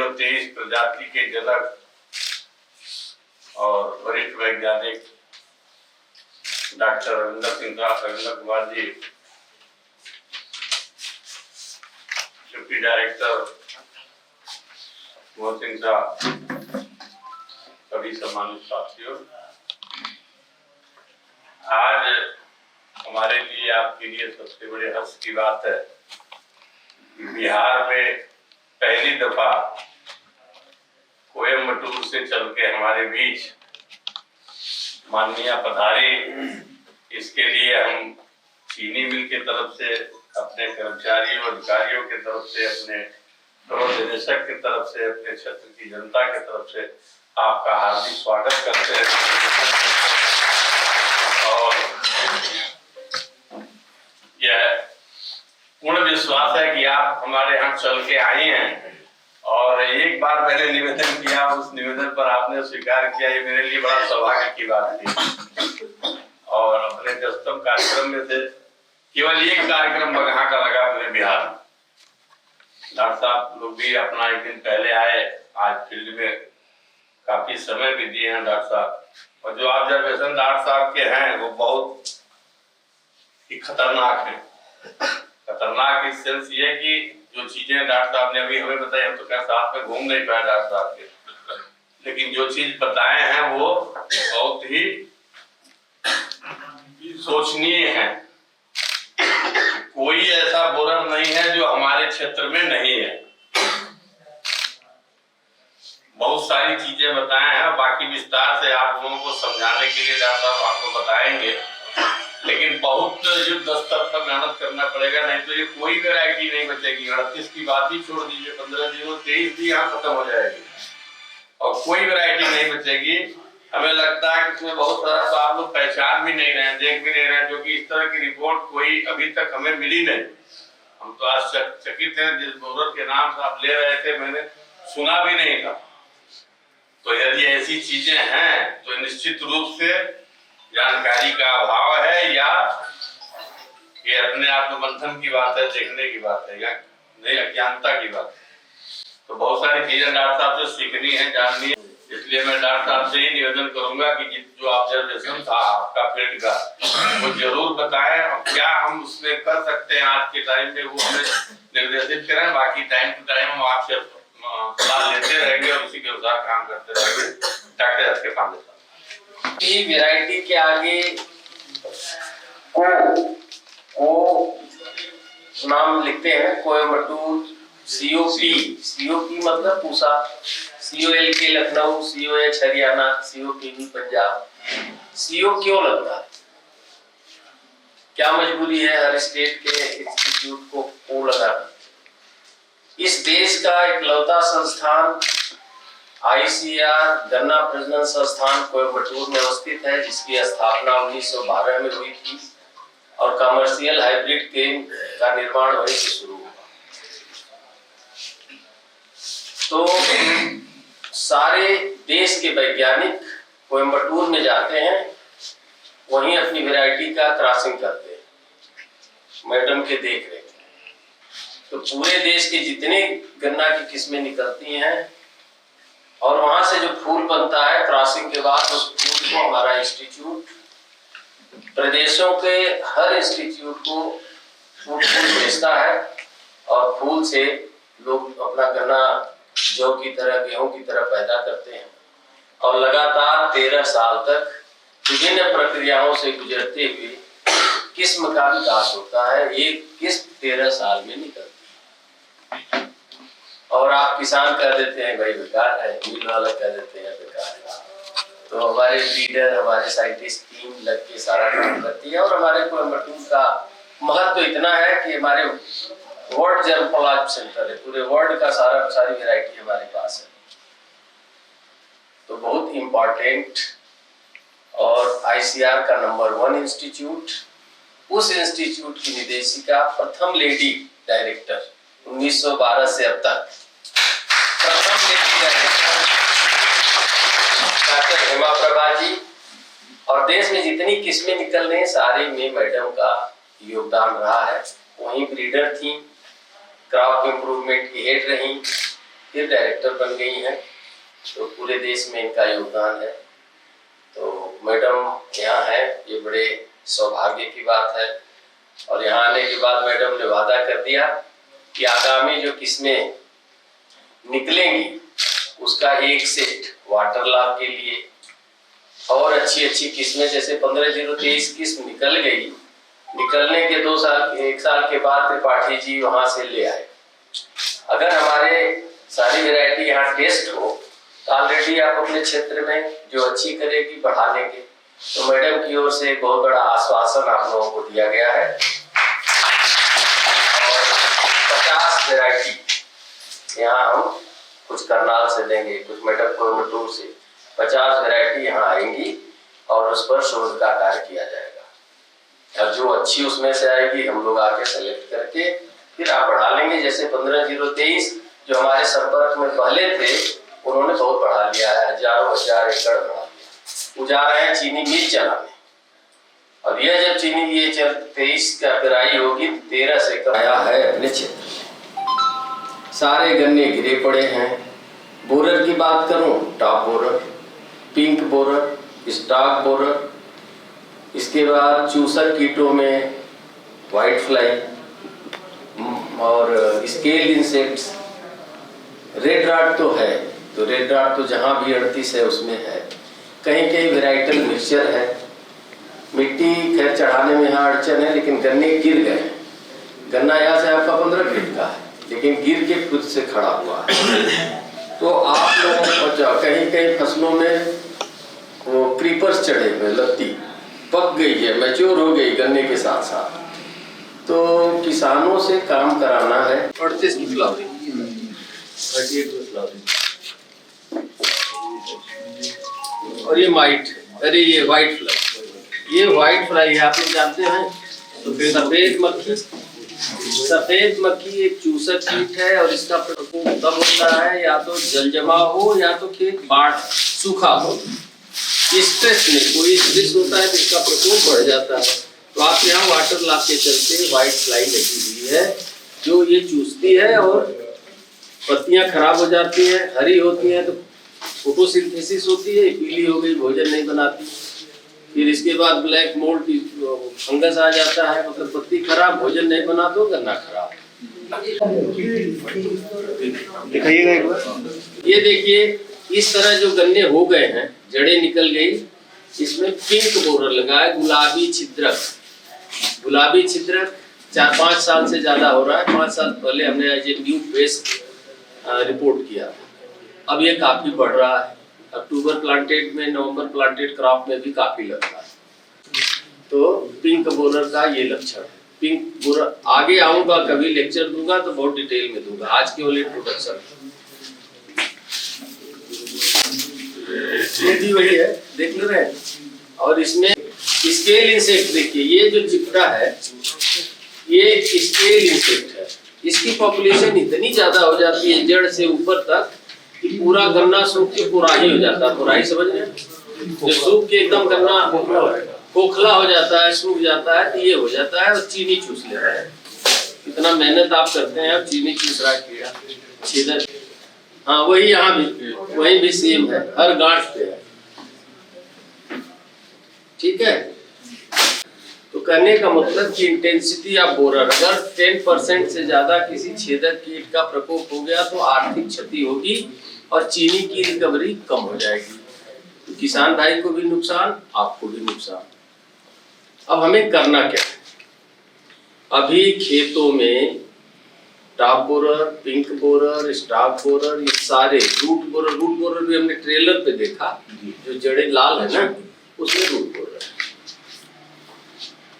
23 प्रजाति के जनक और वरिष्ठ वैज्ञानिक doctor Ravindra Kumar ji, deputy director Mohan Singh साहब, सभी सम्मानित साथियों, आज हमारे लिए, आपके लिए सबसे बड़े हर्ष की बात है कि बिहार में पहली दफा कोयम्बटूर से चल के हमारे बीच माननीय पधारे। इसके लिए हम चीनी मिल की तरफ से, अपने कर्मचारियों अधिकारियों की तरफ से, अपने निदेशक की तरफ से, अपने क्षेत्र की जनता की तरफ से आपका हार्दिक स्वागत करते हैं। और यह पूर्ण विश्वास है कि आप हमारे यहाँ चल के आए हैं और एक बार मैंने निवेदन किया, उस निवेदन पर आपने स्वीकार किया, ये मेरे लिए बड़ा सौभाग्य की बात थी। और अपने व्यस्तम कार्यक्रम में से केवल एक कार्यक्रम बगहा का लगा पूरे बिहार में। डॉक्टर साहब लोग भी अपना एक दिन पहले आए, आज फील्ड में काफी समय भी दिए हैं डॉक्टर साहब। और जो ऑब्जर्वेशन डॉक्टर साहब के हैं वो बहुत ही खतरनाक है। खतरनाक इस सेंस ये कि जो चीजें डॉक्टर साहब ने अभी हमें बताई, हम तो क्या साथ में घूम नहीं पाए डॉक्टर साहब के, लेकिन जो चीज बताए हैं वो बहुत ही सोचनीय है। कोई ऐसा बोरर नहीं है जो हमारे क्षेत्र में नहीं है। बहुत सारी चीजें बताए हैं, बाकी विस्तार से आप लोगों को समझाने के लिए डॉक्टर साहब आपको बताएंगे, लेकिन बहुत युद्ध स्तर पर मेहनत करना पड़ेगा, नहीं तो ये कोई वैरायटी नहीं बचेगी। 38 की बात ही छोड़ दीजिए, 15 दिनों 23 भी यहाँ खत्म हो जाएगी और कोई वैरायटी नहीं बचेगी। हमें लगता है कि इसमें बहुत सारा तो आप लोग पहचान भी नहीं रहे, देख भी नहीं रहे, क्योंकि इस तरह की रिपोर्ट कोई अभी तक हमें मिली नहीं। हम तो आज चकित हैं, जिस बोरर के नाम से आप ले रहे थे मैंने सुना भी नहीं था। तो यदि ऐसी चीजें हैं तो निश्चित रूप से जानकारी का अभाव है या ये अपने आत्मबंधन की बात है, देखने की बात है, या नहीं अज्ञानता की बात है। तो बहुत सारी चीजें डॉक्टर साहब से सीखनी है, जाननी है। इसलिए मैं डॉक्टर साहब से ही निवेदन करूंगा कि जो ऑब्जर्वेशन था आपका फील्ड का वो जरूर बताएं और क्या हम उसमें कर सकते हैं आज के टाइम में वो हमें निर्देशित करें। बाकी टाइम टू टाइम हम आपसे सलाह लेते रहेंगे और उसी के अनुसार काम करते रहेंगे। डॉक्टर एस के पांडे साहब, ये वैरायटी के आगे को नाम लिखते हैं कोयम्बटूर, COP मतलब Pusa, COLK Lucknow, COH Haryana, COPB Punjab. CO क्यों लगता है? क्या मजबूरी है हर स्टेट के इंस्टीट्यूट को O लगाना? इस देश का इकलौता संस्थान ICAR गन्ना प्रजनन संस्थान कोयम्बटूर में अवस्थित है, जिसकी स्थापना 1912 में हुई थी और कमर्शियल हाइब्रिड केन का निर्माण वहीं से शुरू हुआ। तो सारे देश के वैज्ञानिक कोयम्बटूर में जाते हैं, वहीं अपनी वैरायटी का क्रॉसिंग करते हैं मैडम के देख रेख। तो पूरे देश के जितने गन्ना की किस्में निकलती हैं और वहां से जो फूल बनता है क्रॉसिंग के बाद, उस फूल को हमारा इंस्टीट्यूट प्रदेशों के हर इंस्टीट्यूट को फूल भेजता है और फूल से लोग अपना गन्ना जौ की तरह, गेहूं की तरह पैदा करते हैं और लगातार 13 साल तक विभिन्न प्रक्रियाओं से गुजरते हुए किस्म का विकास होता है। एक किस्म 13 साल में निकलती है और आप किसान कह देते हैं भाई बेकार है, मिल वाला कह देते हैं बेकार है। तो हमारे लीडर, हमारे साइंटिस्ट टीम लग के सारा काम करती है और हमारे कोयम्बटूर का महत्व इतना है कि हमारे वर्ल्ड जर्मोलॉजी सेंटर है, पूरे वर्ल्ड का सारी वैरायटी हमारे पास है। तो बहुत इम्पोर्टेंट और ICAR का नंबर 1 इंस्टीट्यूट, उस इंस्टीट्यूट की निदेशिका, प्रथम लेडी डायरेक्टर 1912 से अब तक प्रथम lady director doctor Hema Prabha ji. और देश में जितनी किस्में निकल रही सारे में मैडम का योगदान रहा है। वहीं ब्रीडर थी, क्रॉप इंप्रूवमेंट की हेड रही, फिर डायरेक्टर बन गई हैं, तो पूरे देश में इनका योगदान है। तो मैडम यहाँ है, ये बड़े सौभाग्य की बात है। और यहाँ आने के बाद मैडम ने वादा कर दिया कि आगामी जो किस्में निकलेंगी उसका एक सेट वाटर लाभ के लिए, और अच्छी किस्में जैसे 15-0-23 किस्म निकल गई, निकलने के 1 साल के बाद त्रिपाठी जी वहां से ले आए। अगर हमारे सारी वैरायटी यहाँ टेस्ट हो तो ऑलरेडी आप अपने क्षेत्र में जो अच्छी करेगी बढ़ा लेंगे। तो मैडम की ओर से बहुत बड़ा आश्वासन आप लोगों को दिया गया है। और 50 वैरायटी यहाँ हम कुछ करनाल से देंगे, कुछ मैडम कोयम्बटूर से 50 वैरायटी यहाँ आएंगी और उस पर शोध का कार्य किया जाएगा। और जो अच्छी उसमें से आएगी हम लोग आके सेलेक्ट करके फिर आप बढ़ा लेंगे। जैसे 15-0-23 जो हमारे संपर्क में पहले थे उन्होंने बहुत बढ़ा लिया है, हजारों हजार एकड़ बढ़ा लिया। वो जा रहे हैं चीनी मिल चलाने। अब यह जब चीनी ये 23 का पेराई होगी 13 से कम आया है अपने क्षेत्र। सारे गन्ने गिरे पड़े हैं। बोरर की बात करूं, top borer, pink borer, stock borer, इसके बाद चूसक कीटों में व्हाइट फ्लाई और स्केल इंसेक्ट्स। रेड रॉट तो है, तो रेड रॉट तो जहां भी 38 है उसमें है। कहीं कहीं वेराइटल मिक्सचर है। मिट्टी खैर चढ़ाने में यहाँ अड़चन है, लेकिन गन्ने गिर गए। गन्ना यहाँ से आपका 15 फीट का है, लेकिन गिर के खुद से खड़ा हुआ है। तो आप लोगों को कहीं कहीं फसलों में वो क्रीपर्स चढ़े हुए, लत्ती पक गई है, मैच्योर हो गई गन्ने के साथ साथ। तो किसानों से काम कराना है। 38 की फ्लावरिंग, 38 की फ्लावरिंग। और ये वाइट, अरे ये व्हाइट फ्लाई, ये व्हाइट फ्लाई है, आप लोग जानते हैं। तो फिर सफेद मक्खी एक चूसक कीट है और इसका प्रकोप तब होता है या तो जल जमाव हो या तो खेत बाढ़ सूखा हो। स्ट्रेस में कोई स्ट्रेस होता है तो इसका प्रकोप बढ़ जाता है। तो आप यहाँ वाटर लाभ के चलते व्हाइट फ्लाई लगी हुई है जो ये चूसती है और पत्तियां खराब हो जाती हैं, हरी होती हैं तो फोटोसिंथेसिस होती है, पीली हो गई भोजन नहीं बनाती। फिर इसके बाद ब्लैक मोल्ड फंगस आ जाता है, मतलब पत्ती खराब, भोजन नहीं बना तो गन्ना खराब। दिखाइएगा एक बार। ये देखिए इस तरह जो गन्ने हो गए हैं, जड़ें निकल गई, इसमें पिंक बोरर लगा है, गुलाबी छिद्रक। गुलाबी छिद्रक 4-5 साल से ज्यादा हो रहा है। 5 साल पहले हमने as a new face report किया, अब ये काफी बढ़ रहा है। अक्टूबर प्लांटेड में, नवंबर प्लांटेड क्रॉप में भी काफी लग रहा है। तो पिंक बोरर का ये लक्षण है। पिंक बोरर आगे आऊंगा, कभी लेक्चर दूंगा तो बहुत डिटेल में दूंगा, आज केवल इंट्रोडक्शन। ये भी वही है, देख ले रहे हैं। और इसमें स्केल इंसेक्ट देखिए, ये जो चिपड़ा है ये स्केल इंसेक्ट है। इसकी पॉपुलेशन इतनी ज्यादा हो जाती है जड़ से ऊपर तक कि पूरा गन्ना सूख के पुराही हो जाता है। पुराही समझ रहे हैं, जो सूख के एकदम गन्ना खोखला हो जाता है, सूख जाता है, तो ये हो जाता है और चीनी चूस लेता है। इतना मेहनत आप करते हैं, अब चीनी चूस रहा है कीड़ा, छेदक। हाँ वही यहाँ भी, वही भी सेम है, हर गांठ पे है। ठीक है, तो कहने का मतलब कि इंटेंसिटी ऑफ बोरर, अगर 10% से ज्यादा किसी छेदक कीट का प्रकोप हो गया तो आर्थिक क्षति होगी और चीनी की रिकवरी कम हो जाएगी। तो किसान भाई को भी नुकसान, आपको भी नुकसान। अब हमें करना क्या है? अभी खेतों में top borer, pink borer, stock borer, ये सारे रूट बोरर भी हमने ट्रेलर पे देखा, जो जड़ें लाल है ना उसमें रूट बोरर है।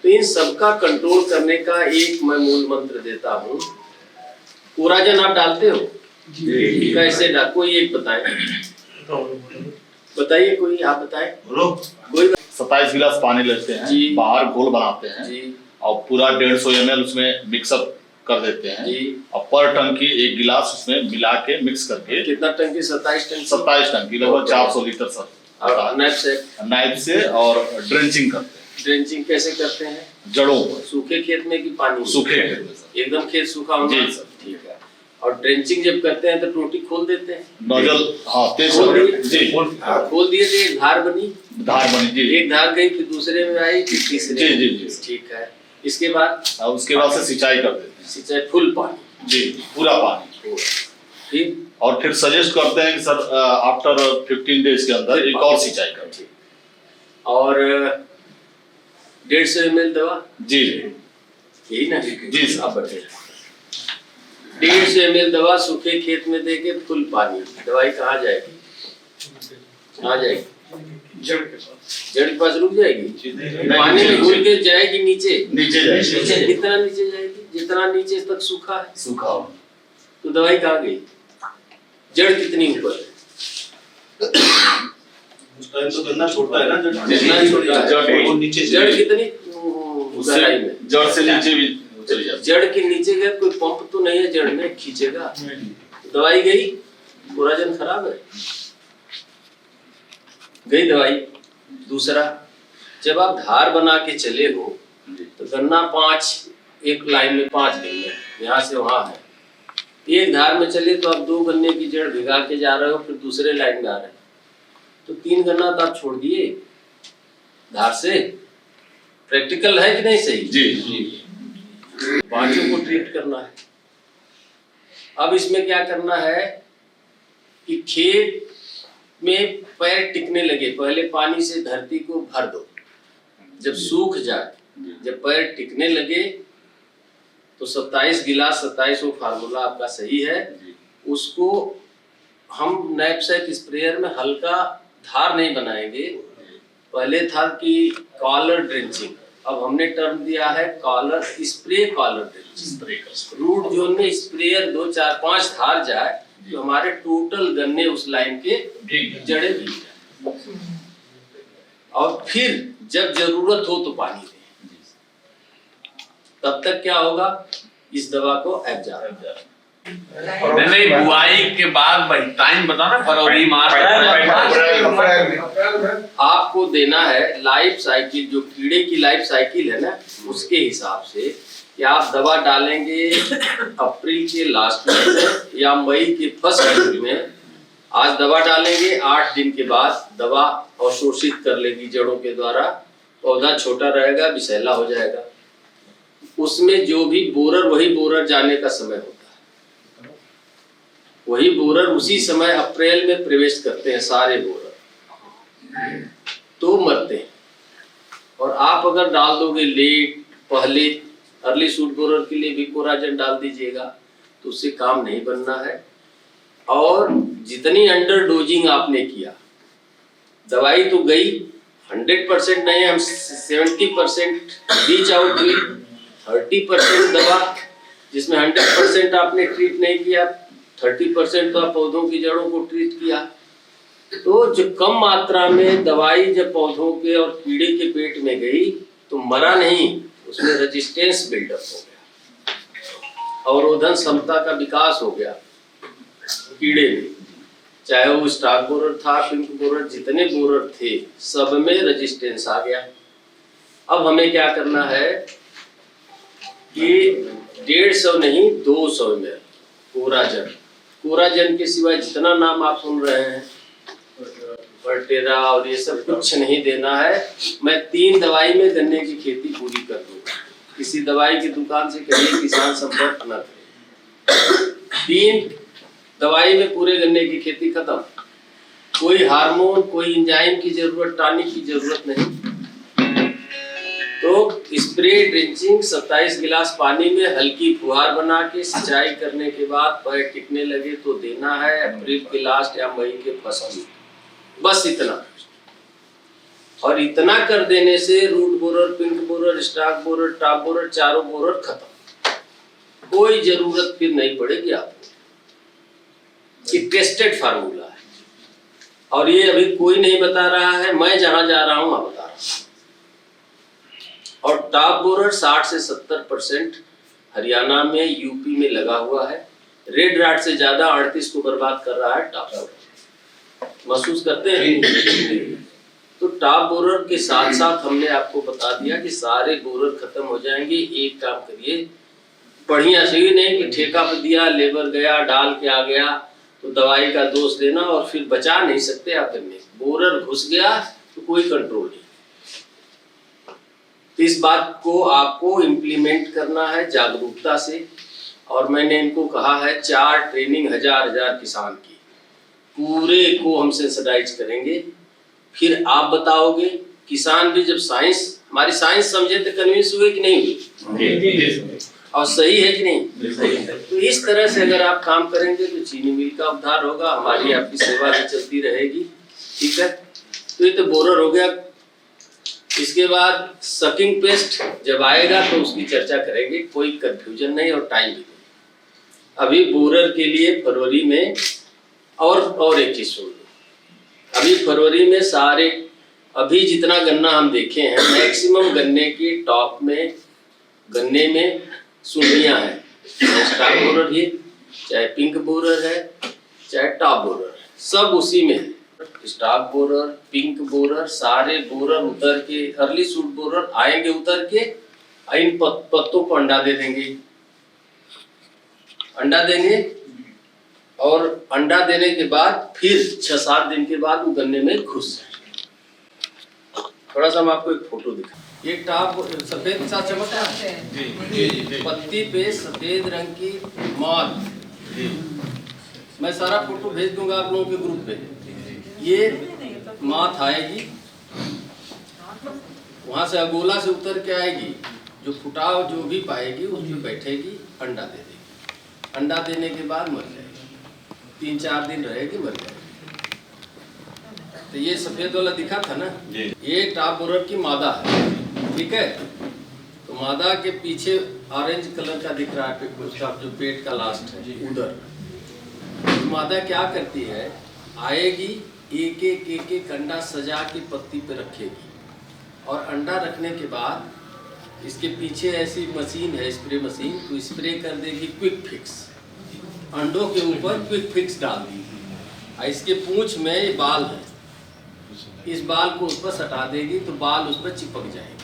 तो इन सबका कंट्रोल करने का एक मैं मूल मंत्र देता हूँ। कोराजन आप डालते हो? कैसे डाल, कोई एक बताइए कोई, आप बताएं। कोई 27 गिलास पानी लेते हैं, बाहर घोल बनाते हैं जी, और पूरा 150 ml उसमें मिक्सअप कर देते हैं जी, और पर टंकी 1 गिलास उसमें मिला के मिक्स करके। कितना टंकी? 27 टंकी लगभग 400 लीटर सर। नाइफ से और ड्रेंचिंग करते हैं। ड्रेंचिंग कैसे करते हैं? जड़ों पर। सूखे खेत में कि पानी? सूखे खेत में सर, एकदम खेत सूखा होगा जी सर। ठीक है। और ड्रेंचिंग जब करते हैं तो टोटी खोल देते हैं, नोजल हाँ तेज खोल जी खोल दिए थे, एक धार बनी जी एक धार गई, फिर दूसरे में आई, फिर तीसरे जी ठीक है। इसके बाद उसके बाद से सिंचाई कर देते हैं, सिंचाई फुल पानी जी पूरा पानी। फिर और फिर सजेस्ट करते हैं कि सर आफ्टर 15 डेज के अंदर एक और सिंचाई करें। और 150 ml दवा जी यही ना जी सर। अब बढ़े 150 ml दवा सूखे खेत में देके फुल पानी, दवाई कहाँ जाएगी? कहाँ जाएगी? जड़ के पास रुक जाएगी, पानी में घुल के जाएगी नीचे जाएगी। कितना नीचे जाएगी? जितना नीचे तक सूखा है, सूखा तो दवाई कहाँ गई? जड़ कितनी ऊपर है? उस टाइम तो गन्ना छोटा है ना, जितना छोटा है वो नीचे जड़ कितनी गहराई में? जड़ से नीचे भी चली जाती जड़ के नीचे गया, कोई पंप तो नहीं है जड़ में खींचेगा, दवाई गई, पूरा जन खराब है, गई दवाई। दूसरा, जब आप धार बना के चले हो तो गन्ना 5 एक लाइन में 5 गन्ने यहाँ से वहां है, एक धार में चले तो आप 2 गन्ने की जड़ भिगा के जा रहे हो, फिर दूसरे लाइन में आ रहे हैं, तो 3 गन्ना तो आप छोड़ दिए धार से। प्रैक्टिकल है कि नहीं? सही जी 5 को ट्रीट करना है। अब इसमें क्या करना है कि खेत में पैर टिकने लगे, पहले पानी से धरती को भर दो, जब सूख जाए, जब पैर टिकने लगे तो 27 गिलास 27 वो फार्मूला आपका सही है, उसको हम नैपसेक स्प्रेयर में हल्का धार नहीं बनाएंगे। पहले था कि कॉलर ड्रेंचिंग, अब हमने टर्म दिया है collar spray, collar drenching. Root zone में स्प्रेयर 2 4 5 धार जाए तो हमारे टोटल गन्ने उस लाइन के जड़े भीग जाए, और फिर जब जरूरत हो तो पानी दें। तब तक क्या होगा? इस दवा को एब्जॉर्ब नहीं बुआई के बाद टाइम बताओ ना, फरवरी मार्च आपको देना है। लाइफ साइकिल, जो कीड़े की लाइफ साइकिल है ना, उसके हिसाब से कि आप दवा डालेंगे अप्रैल के लास्ट में या मई के फर्स्ट वीक में। आज दवा डालेंगे, 8 दिन के बाद दवा अवशोषित कर लेगी जड़ों के द्वारा, पौधा छोटा रहेगा, विषैला हो जाएगा। उसमें जो भी बोरर, वही बोरर जाने का समय होता है, वही बोरर उसी समय अप्रैल में प्रवेश करते हैं सारे बोरर, तो मरते हैं। और आप अगर डाल दोगे लेट, पहले अर्ली शूट बोरर के लिए भी कोराजन डाल दीजिएगा, तो उससे काम नहीं बनना है। और जितनी अंडर डोजिंग आपने किया, दवाई तो गई 100% नहीं, हम 70% रीच आउट हुई, 30% दवा जिसमें 100% आपने ट्रीट नहीं किया, 30% तो आप पौधों की जड़ों को ट्रीट किया। तो जो कम मात्रा में दवाई जब पौधों के और कीड़े के पेट में गई तो मरा नहीं, उसमें रेजिस्टेंस बिल्डअप हो गया, अवरोधन क्षमता का विकास हो गया कीड़े में। चाहे वो स्टार बोरर था, पिंक बोरर, जितने बोरर थे सब में रेजिस्टेंस आ गया। अब हमें क्या करना है कि 150 नहीं 200 ml कोराजन। कोराजन के सिवाय जितना नाम आप सुन रहे हैं, वर्टेरा और ये सब, कुछ नहीं देना है। मैं 3 दवाई में गन्ने की खेती पूरी कर दूंगा। किसी दवाई की दुकान से कहिए किसान संपर्क न करे। 3 दवाई में पूरे गन्ने की खेती खत्म। कोई हार्मोन, कोई एंजाइम की जरूरत, टॉनिक की जरूरत नहीं। तो स्प्रे ड्रेंचिंग 27 गिलास पानी में हल्की फुहार बना के सिंचाई करने के बाद पैर टिकने लगे तो देना है अप्रैल के लास्ट या मई के फर्स्ट वीक, बस इतना। और इतना कर देने से root borer, pink borer, stalk borer, top borer, चारों बोरर खत्म। कोई जरूरत फिर नहीं पड़ेगी आपको। ये टेस्टेड फार्मूला है और ये अभी कोई नहीं बता रहा है, मैं जहां जा रहा हूं वहां बता रहा हूं। और टॉप बोरर 60 से 70% हरियाणा में, यूपी में लगा हुआ है। रेड राट से ज्यादा 38 को बर्बाद कर रहा है टॉप बोरर। महसूस करते हैं? तो टॉप बोरर के साथ साथ हमने आपको बता दिया कि सारे बोरर खत्म हो जाएंगे। एक काम करिए, बढ़िया से ही नहीं कि ठेका पे दिया, लेबर गया डाल के आ गया तो दवाई का दोष देना और फिर बचा नहीं सकते आप गन्ने। बोरर घुस गया तो कोई कंट्रोल नहीं। तो इस बात को आपको इम्प्लीमेंट करना है जागरूकता से। और मैंने इनको कहा है 4 ट्रेनिंग हजार किसान की, पूरे को हम सेंसिटाइज करेंगे। फिर आप बताओगे, किसान भी जब साइंस, हमारी साइंस समझे तो कन्विंस हुए कि नहीं हुए, और सही है कि नहीं। तो इस तरह से अगर आप काम करेंगे तो चीनी मिल का उद्धार होगा, हमारी आपकी सेवा भी चलती रहेगी। ठीक है, तो ये तो बोरर हो गया। इसके बाद सकिंग पेस्ट जब आएगा तो उसकी चर्चा करेंगे, कोई कंफ्यूजन नहीं और टाइम भी नहीं। अभी बोरर के लिए फरवरी में और एक चीज सुन लो, अभी फरवरी में सारे अभी जितना गन्ना हम देखे हैं मैक्सिमम गन्ने की टॉप में गन्ने में सुंडियां हैं, चाहे स्टार बोरर है, चाहे पिंक बोरर है, चाहे टॉप बोरर है, सब उसी में है। स्टार बोरर, पिंक बोरर, सारे बोरर उतर के, अर्ली सूट बोरर आएंगे उतर के, इन पत्तों को अंडा दे देंगे, अंडा देंगे और अंडा देने के बाद फिर 6-7 दिन के बाद वो गन्ने में घुस जाएंगे। थोड़ा सा हम आपको एक फोटो दिखा, ये टाप सफेद सा चमक रहा है, पत्ती पे सफेद रंग की माद। मैं सारा फोटो भेज दूंगा आप लोगों के ग्रुप पे। ये मात आएगी, वहां से अगोला से उतर के आएगी, जो फुटाव जो भी पाएगी उसमें बैठेगी, अंडा दे देगी। अंडा देने के बाद मर जाएगी, 3-4 दिन रहेगी, मर जाएगी। तो ये सफेद वाला दिखा था ना, ये टॉप बोरर की मादा है। ठीक है, तो मादा के पीछे ऑरेंज कलर का दिख रहा है उसका जो पेट का लास्ट है उधर। मादा क्या करती है, आएगी, एक अंडा सजा के पत्ती पे रखेगी और अंडा रखने के बाद इसके पीछे ऐसी मशीन है, स्प्रे मशीन, तो स्प्रे कर देगी क्विक फिक्स, अंडों के ऊपर क्विक फिक्स डाल देगी। इसके पूंछ में ये बाल है, इस बाल को उस पर सटा देगी तो बाल उस पर चिपक जाएंगे।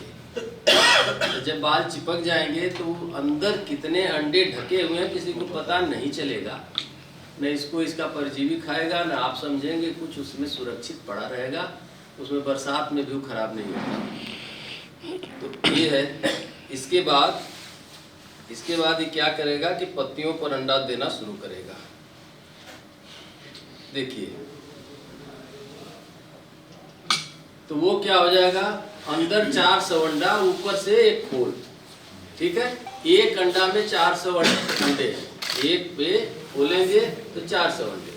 तो जब बाल चिपक जाएंगे तो अंदर कितने अंडे ढके हुए हैं किसी को पता नहीं चलेगा, न इसको इसका परजीवी खाएगा, न आप समझेंगे कुछ, उसमें सुरक्षित पड़ा रहेगा, उसमें बरसात में भी खराब नहीं होगा। तो ये है। इसके बाद ये क्या करेगा कि पत्तियों पर अंडा देना शुरू करेगा। देखिए, तो वो क्या हो जाएगा, अंदर 400 अंडा, ऊपर से एक खोल। ठीक है, एक अंडा में 400 अंडे हैं, एक पे खोलेंगे तो 400 अंडे।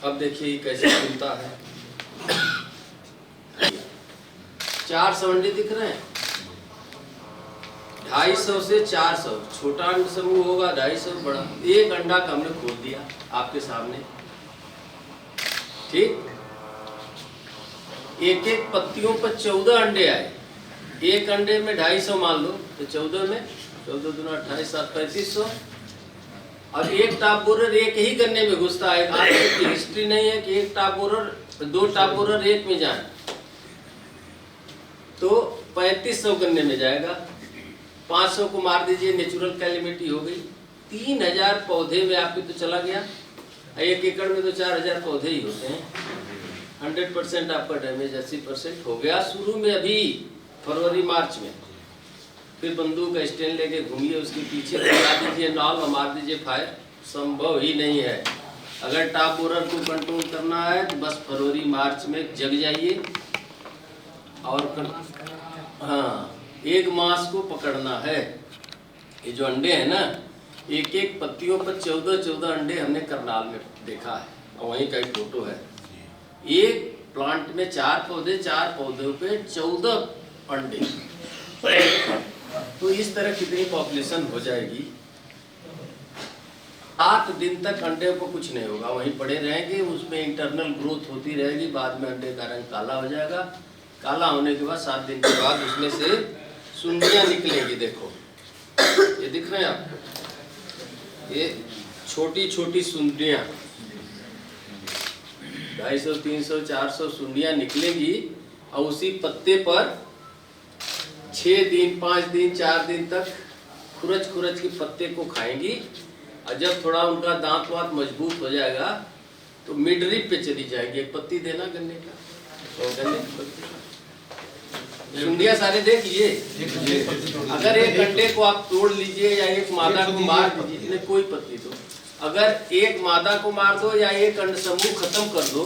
अब देखिए कैसे खुलता है, 400 अंडे दिख रहे हैं, 250 से 400, छोटा अंड समूह होगा 250, बड़ा एक अंडा का हमने खोल दिया आपके सामने। ठीक, एक पत्तियों पर 14 अंडे आए, एक अंडे में 250 मान लो, तो 14 में 14 दूना 28, 7 3500। और एक टॉप बोरर एक ही गन्ने में घुसता है। आज की हिस्ट्री नहीं है कि एक टॉप बोरर, 2 टॉप बोरर एक में जाए, तो 3500 गन्ने में जाएगा। 500 को मार दीजिए, नेचुरल कैलिमिटी हो गई। 3000 पौधे में आपके तो चला गया, 1 एकड़ में तो 4000 पौधे ही होते हैं। 100% आपका डैमेज 80% हो गया शुरू में, अभी फरवरी मार्च में। फिर बंदूक का स्टैंड लेके घूमिए, उसके पीछे लगा दीजिए नॉल और मार दीजिए फायर, संभव ही नहीं है। अगर टॉप बोरर को कंट्रोल करना है तो बस फरवरी मार्च में जग जाइए और हाँ, एक मास को पकड़ना है। ये जो अंडे हैं ना, एक पत्तियों पर 14 अंडे हमने करनाल में देखा है, और वहीं का एक फोटो है। एक प्लांट में 4 पौधे, 4 पौधों पे 14 अंडे। तो इस तरह कितनी पॉपुलेशन हो जाएगी। 8 दिन तक अंडे को कुछ नहीं होगा, वहीं पड़े रहेंगे, उसमें इंटरनल ग्रोथ होती रहेगी। बाद में अंडे का रंग काला हो जाएगा, काला होने के बाद 7 दिन के बाद उसमें से सुंडियां निकलेंगी। देखो ये दिख रहे हैं आपको, ये छोटी छोटी सुंडियां, 250, 300, 400 सुंडियां निकलेगी और उसी पत्ते पर 6 दिन, 5 दिन, 4 दिन तक खुरच खुरच के पत्ते को खाएंगी, और जब थोड़ा उनका दांत वात मजबूत हो जाएगा तो मिड रिप पे चली जाएगी। एक पत्ती देना गन्ने का, तो गन्ने की पत्ती सुंडिया सारे देख लीजिए। अगर एक अंडे को आप तोड़ लीजिए या एक मादा को मार दीजिए, कोई पत्ती दो, अगर एक मादा को मार दो या एक अंड समूह खत्म कर दो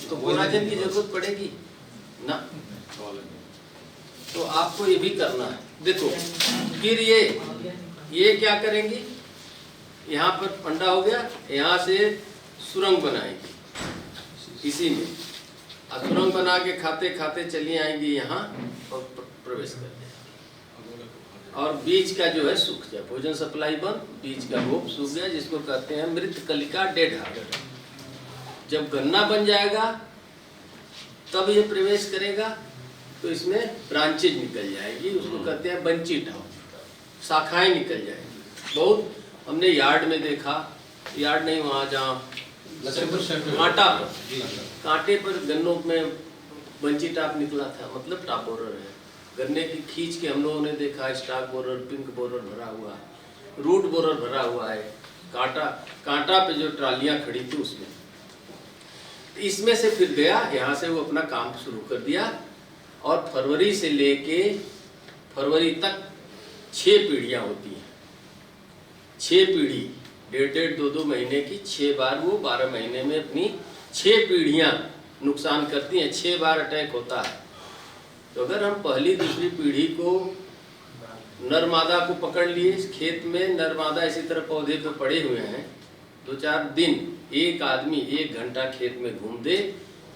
तो कोलाजन की जरूरत पड़ेगी ना। तो आपको ये भी करना है। देखो फिर ये क्या करेंगी, यहाँ पर अंडा हो गया, यहाँ से सुरंग बनाएंगी इसी में, और सुरंग बना के खाते खाते चली आएंगी यहाँ और प्रवेश कर देगा। और बीज का जो है सूख जाए, भोजन सप्लाई बंद, बीज का गोप सूख गया, जिसको कहते हैं मृत कलिका, डेड हार्ट। जब गन्ना बन जाएगा तब ये प्रवेश करेगा, तो इसमें ब्रांचेज निकल जाएगी, उसको कहते हैं बंची टाउ, शाखाएं निकल जाएंगी। बहुत हमने यार्ड में देखा, यार्ड नहीं वहाँ जहाँ कांटे पर गन्नों में बंची टाप निकला था, मतलब टाप बोरर है। गन्ने की खींच के हम लोगों ने देखा, स्टाक बोरर, पिंक बोरर भरा हुआ है, रूट बोरर भरा हुआ है, कांटा पे जो ट्रालियां खड़ी थी उसमें। इसमें से फिर गया, यहाँ से वो अपना काम शुरू कर दिया, और फरवरी से लेके फरवरी तक 6 पीढ़ियां होती हैं। 6 पीढ़ी, 1.5 2 महीने की 6 बार वो 12 महीने में अपनी 6 पीढ़ियां नुकसान करती हैं। 6 बार अटैक होता है। तो अगर हम पहली दूसरी पीढ़ी को नर मादा को पकड़ लिए खेत में, नर मादा इसी तरह पौधे पे पड़े हुए हैं, 2-4 दिन एक आदमी 1 घंटा खेत में घूम दे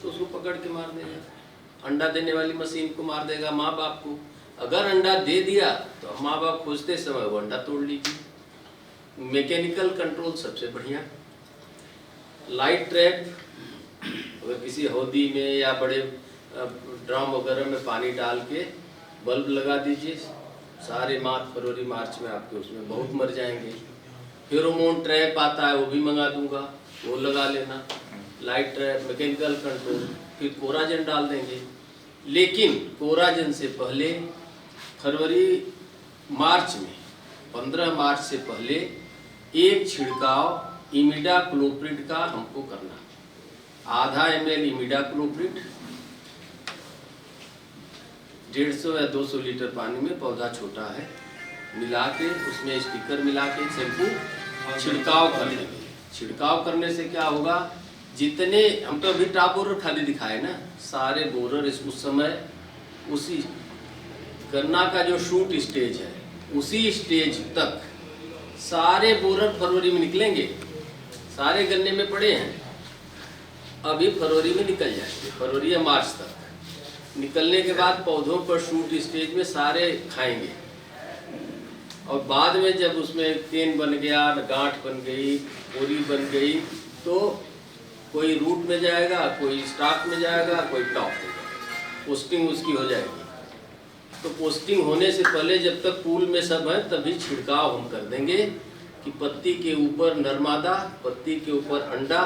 तो उसको पकड़ के मार देगा। अंडा देने वाली मशीन को मार देगा, माँ बाप को। अगर अंडा दे दिया तो माँ बाप खोजते समय वो अंडा तोड़ लीजिए। मैकेनिकल कंट्रोल सबसे बढ़िया। लाइट ट्रैप, अगर किसी हौदी में या बड़े ड्रम वगैरह में पानी डाल के बल्ब लगा दीजिए, सारे फरवरी मार्च में आपके उसमें बहुत मर जाएंगे। फेरोमोन ट्रैप आता है, वो भी मंगा दूंगा, वो लगा लेना। लाइट ट्रैप, मैकेनिकल कंट्रोल, फिर कोराजन डाल देंगे। लेकिन कोराजन से पहले फरवरी मार्च में 15 मार्च से पहले एक छिड़काव इमिडाक्लोप्रिड का हमको करना। आधा ml इमिडाक्लोप्रिड 150 या 200 लीटर पानी में, पौधा छोटा है, मिला के उसमें स्टिकर मिला के शैम्पू छिड़काव कर देंगे। छिड़काव करने से क्या होगा, जितने हम तो अभी टॉप बोरर खाली दिखाए ना, सारे बोरर उस समय उसी गन्ना का जो शूट स्टेज है उसी स्टेज तक सारे बोरर फरवरी में निकलेंगे। सारे गन्ने में पड़े हैं, अभी फरवरी में निकल जाएंगे, फरवरी या मार्च तक। निकलने के बाद पौधों पर शूट स्टेज में सारे खाएंगे, और बाद में जब उसमें केन बन गया, गांठ बन गई, बोरी बन गई, तो कोई रूट में जाएगा, कोई स्टाक में जाएगा, कोई टॉप में जाएगा, पोस्टिंग उसकी हो जाएगी। तो पोस्टिंग होने से पहले जब तक पूल में सब है तभी छिड़काव हम कर देंगे कि पत्ती के ऊपर नरमादा, पत्ती के ऊपर अंडा,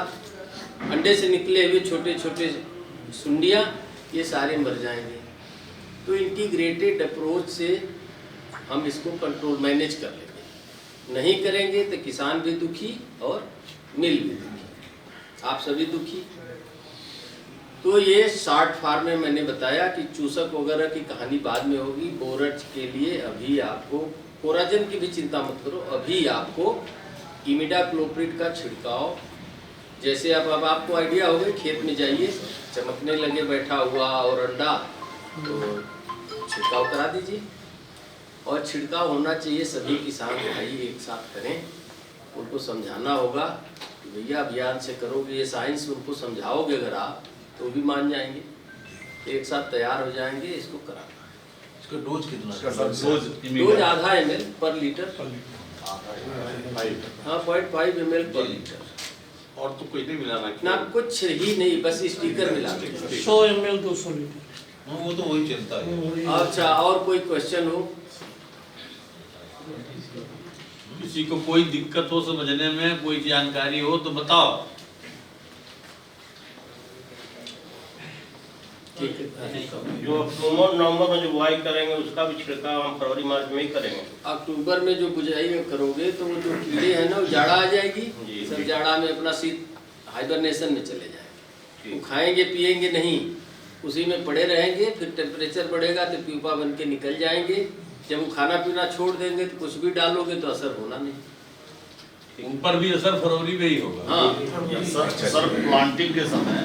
अंडे से निकले हुए छोटे छोटे सुंडियाँ, ये सारे मर जाएंगे। तो इंटीग्रेटेड अप्रोच से हम इसको कंट्रोल मैनेज कर लेंगे। नहीं करेंगे तो किसान भी दुखी और मिल भी दुखी, आप सभी दुखी। तो ये शॉर्ट फॉर्म में मैंने बताया कि चूसक वगैरह की कहानी बाद में होगी। बोरज के लिए अभी आपको कोराजन की भी चिंता मत करो, अभी आपको इमिडाक्लोप्रिड का छिड़काव, जैसे अब आपको आइडिया हो गई, खेत में जाइए, चमकने लगे बैठा हुआ और अंडा, तो छिड़काव करा दीजिए। और छिड़काव होना चाहिए सभी किसान भाई एक साथ करें, उनको समझाना होगा कि भैया अभियान से करोगे, ये साइंस उनको समझाओगे अगर आप तो भी मान जाएंगे, एक साथ तैयार हो जाएंगे इसको कराना। इसका डोज कितना है? डोज आधा ml पर लीटर, हाँ 0.5 ml पर लीटर। और तो कुछ नहीं मिलाना ना कुछ ही नहीं, बस स्टिकर मिला के 100 ml 200 लीटर। वो तो वही चलता है। अच्छा, और कोई क्वेश्चन हो? किसी को कोई दिक्कत हो समझने में, कोई जानकारी हो तो बताओ। ठीक है। जो अक्टूबर नवंबर में जो बुआई करेंगे उसका भी छिड़काव हम फरवरी मार्च में ही करेंगे। अक्टूबर में जो बुझाई करोगे तो वो जो कीड़े हैं ना वो जाड़ा आ जाएगी, जी। सब जाड़ा में अपना शीत हाइबरनेशन में चले जाएंगे, वो खाएंगे पिएंगे नहीं, उसी में पड़े रहेंगे, फिर टेम्परेचर बढ़ेगा तो प्यूपा बन के निकल जाएंगे। जब वो खाना पीना छोड़ देंगे तो कुछ भी डालोगे तो असर होना नहीं। उन पर भी असर फरवरी में ही होगा। हाँ, सर प्लांटिंग के समय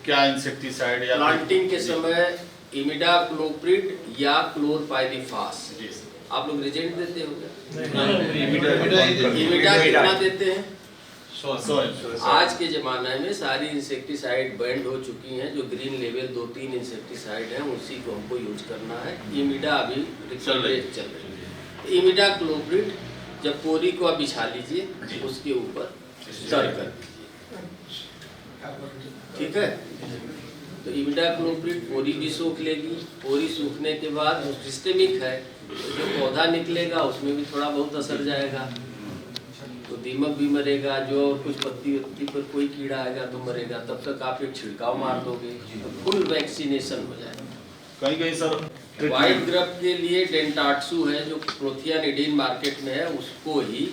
क्या इंसेक्टिसाइड या प्लांटिंग के समय इमिडाक्लोप्रिड या क्लोरपाइरिफास आप लोग रिजेंट देते होंगे। इमिडा कितना देते हैं? 100 आज के ज़माने में सारी इंसेक्टिसाइड बैंड हो चुकी हैं, जो ग्रीन लेवल 2-3 इंसेक्टिसाइड हैं उसी को हमको यूज करना है। इमिडा अभी चल रही है। इमिडा क्लोप्रिड जब पोरी को आप बिछा लीजिए उसके ऊपर सर कर दीजिए, ठीक है। तो इमिडा क्लोप्रिड पोरी भी सूख लेगी, पोरी सूखने के बाद जो सिस्टेमिक है तो जो पौधा निकलेगा उसमें भी थोड़ा बहुत असर जाएगा, तो दीमक भी मरेगा, जो कुछ पत्ती पर कोई कीड़ा आएगा तो मरेगा। तब तक आप एक छिड़काव मार दोगे तो फुल वैक्सीनेशन हो जाएगा। कहीं कहीं सर वाइट ग्रब के लिए डेंटाट्सू है जो क्लोथियानिडीन मार्केट में है, उसको ही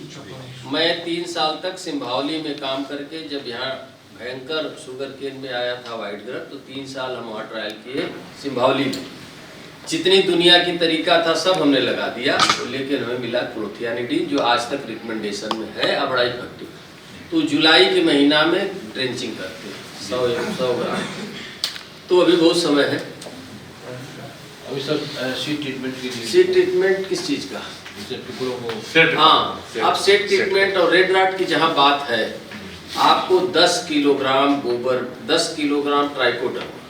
मैं 3 साल तक सिंभावली में काम करके, जब यहाँ भयंकर शुगर केन में आया था वाइट ग्रब, तो 3 साल हम वहाँ ट्रायल किए सिंभावली में। जितनी दुनिया की तरीका था सब हमने लगा दिया, लेकिन हमें मिला क्लोथियानिडीन जो आज तक रिकमेंडेशन में है, अब बड़ा इफेक्टिव। तो जुलाई के महीना में ड्रेंचिंग करते हैं 100 ग्राम। तो अभी बहुत समय है। अभी सर सीड ट्रीटमेंट के लिए सीड ट्रीटमेंट किस चीज़ का? जैसे टुकड़ों को हाँ, अब सेट ट्रीटमेंट और रेड राट की जहाँ बात है, आपको 10 किलोग्राम गोबर, 10 किलोग्राम ट्राइकोडर्मा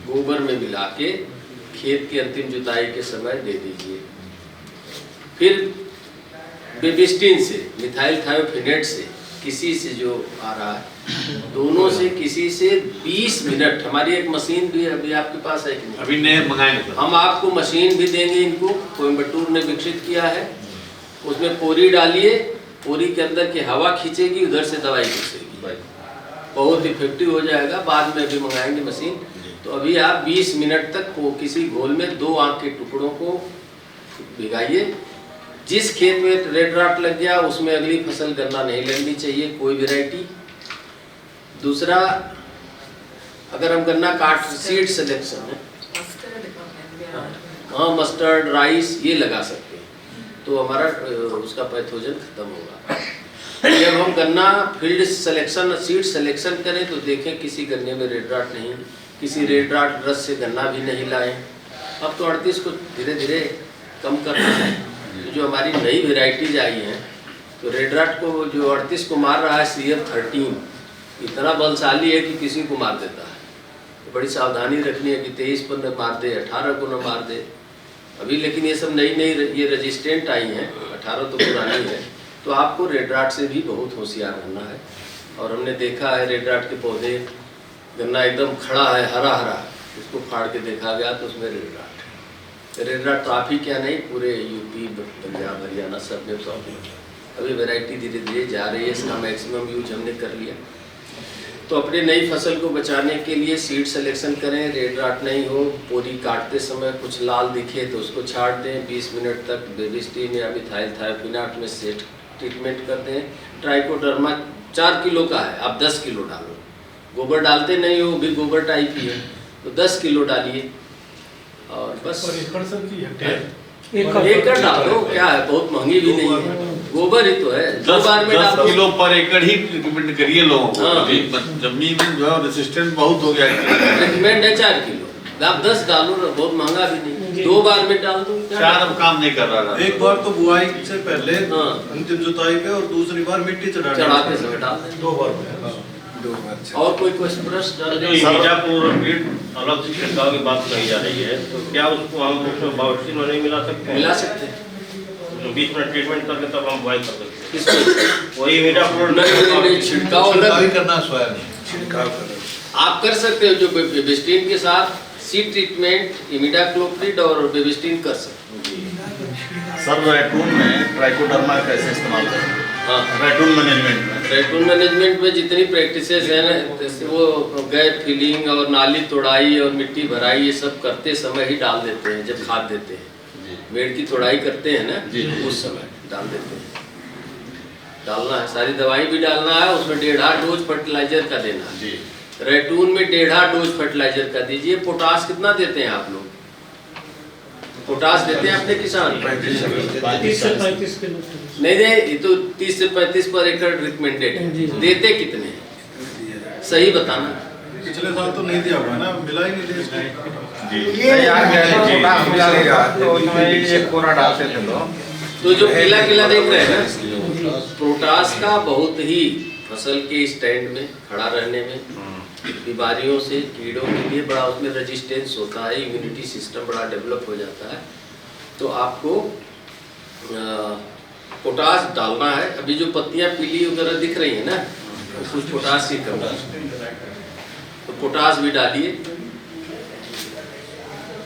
गोबर में मिला के खेत की अंतिम जुताई के समय दे दीजिए। फिर बेबिस्टिन से, मिथाइल थायोफेनेट से, किसी से जो आ रहा है, दोनों से किसी से 20 मिनट, हमारी एक मशीन भी अभी आपके पास है कि नहीं? अभी नए मंगाएंगे हम आपको मशीन भी देंगे, इनको कोयम्बटूर ने विकसित किया है। उसमें पोरी डालिए, पोरी के अंदर की हवा खींचेगी, उधर से दवाई घुसेगी, बहुत इफेक्टिव हो जाएगा। बाद में अभी मंगाएंगे मशीन। तो अभी आप 20 मिनट तक को किसी घोल में 2 आंख के टुकड़ों को भिगाइए। जिस खेत में रेड राट लग गया उसमें अगली फसल गन्ना नहीं लगनी चाहिए, कोई वैरायटी। दूसरा, अगर हम गन्ना काट, सीड सिलेक्शन है, हाँ मस्टर्ड, राइस ये लगा सकते हैं, तो हमारा उसका पैथोजन खत्म होगा। जब हम गन्ना फील्ड सिलेक्शन, सीड सिलेक्शन करें तो देखें किसी गन्ने में रेड राट नहीं, किसी रेड राट रस से गन्ना भी नहीं लाएं। अब तो 38 को धीरे धीरे कम करना है। तो जो हमारी नई वेराइटीज आई हैं, तो रेड राट को जो 38 को मार रहा है CF13 इतना बलशाली है कि किसी को मार देता है। तो बड़ी सावधानी रखनी है कि 23 पर न मार दे, 18 को न मार दे अभी। लेकिन ये सब नई नई ये रेजिस्टेंट आई हैं, 18 तो पुरानी है। तो आपको रेड राट से भी बहुत होशियार रहना है। और हमने देखा है रेड राट के पौधे, गन्ना एकदम खड़ा है हरा हरा, उसको फाड़ के देखा गया तो उसमें रेड राट है। रेड राट तो आप ही क्या नहीं, पूरे यूपी, पंजाब, हरियाणा सब में सॉल्व है। अभी वैरायटी धीरे धीरे जा रही है, इसका मैक्सिमम यूज हमने कर लिया। तो अपने नई फसल को बचाने के लिए सीड सिलेक्शन करें, रेड राट नहीं हो, पोरी काटते समय कुछ लाल दिखे तो उसको छाट दें, 20 मिनट तक बेबिस्टिन या मिथाइल थायोफेनेट में सेट ट्रीटमेंट कर दें। ट्राइकोडर्मा 4 किलो का है, आप 10 किलो डालो। गोबर डालते नहीं हो, भी गोबर टाइप ही है, तो 10 किलो डालिए और बस। एकड़ डाल दो, क्या है, बहुत महंगी भी नहीं है, गोबर ही तो है। 10 किलो पर एकड़ ही रिकमेंड करिए लोगों को। हाँ। अभी जमीन में जो है रेसिस्टेंट बहुत हो गया है। रिकमेंड है 4 किलो, आप 10 डालो ना, बहुत महंगा भी नहीं, 2 बार में डाल दो। चार अब काम नहीं कर रहा। एक बार तो बुआई से पहले हाँ। अंतिम जुताई पे और दूसरी बार मिट्टी चढ़ाते समय डाल दें। 2 बार में। और कोई प्रश्न? जो इमिडाक्लोप्रिड अलग से छिड़काव की बात कही जा रही है, तो क्या उसको हम उसमें बायोटिन में नहीं मिला सकते? मिला सकते हैं, तो 20 मिनट ट्रीटमेंट करके तब हम बुआई कर सकते हैं। किसको? वही इमिडाक्लोप्रिड नहीं, छिड़काव छिड़काव ही अलग करना स्वयं छिड़काव करना। आप कर सकते हो, जो बेबिस्टिन के साथ सीड ट्रीटमेंट इमिडाक्लोप्रिड और बेबिस्टिन कर सकते हो। सर रैकून में ट्राइकोडर्मा कैसे इस्तेमाल करें? हाँ रेटून मैनेजमेंट में। रेटून मैनेजमेंट में जितनी प्रैक्टिसेस हैं ना, जैसे वो गैप फिलिंग और नाली तोड़ाई और मिट्टी भराई, ये सब करते समय ही डाल देते हैं। जब खाद देते हैं, पेड़ की तोड़ाई करते हैं ना, उस समय डाल देते हैं। डालना है, सारी दवाई भी डालना है, उसमें 1.5 डोज फर्टिलाइजर का देना है। रेटून में 1.5 डोज फर्टिलाइजर का दीजिए। पोटास कितना देते हैं आप लोग? पोटास देते हैं अपने किसान? 30 से 35 किलो। नहीं दे, ये तो 30 से 35 पर एकड़ रिकमेंडेड है। देते कितने हैं सही बताना। पिछले साल तो नहीं दिया हुआ ना, मिला ही नहीं देश तो जो पीला पीला देख रहे हैं ना, पोटास का बहुत ही फसल के स्टैंड में खड़ा रहने में, बीमारियों से, कीड़ों के लिए बड़ा उसमें रेजिस्टेंस होता है, इम्यूनिटी सिस्टम बड़ा डेवलप हो जाता है। तो आपको पोटास डालना है। अभी जो पत्तियां पीली वगैरह दिख रही है ना, कुछ पोटास की कमी, तो पोटास भी डालिए।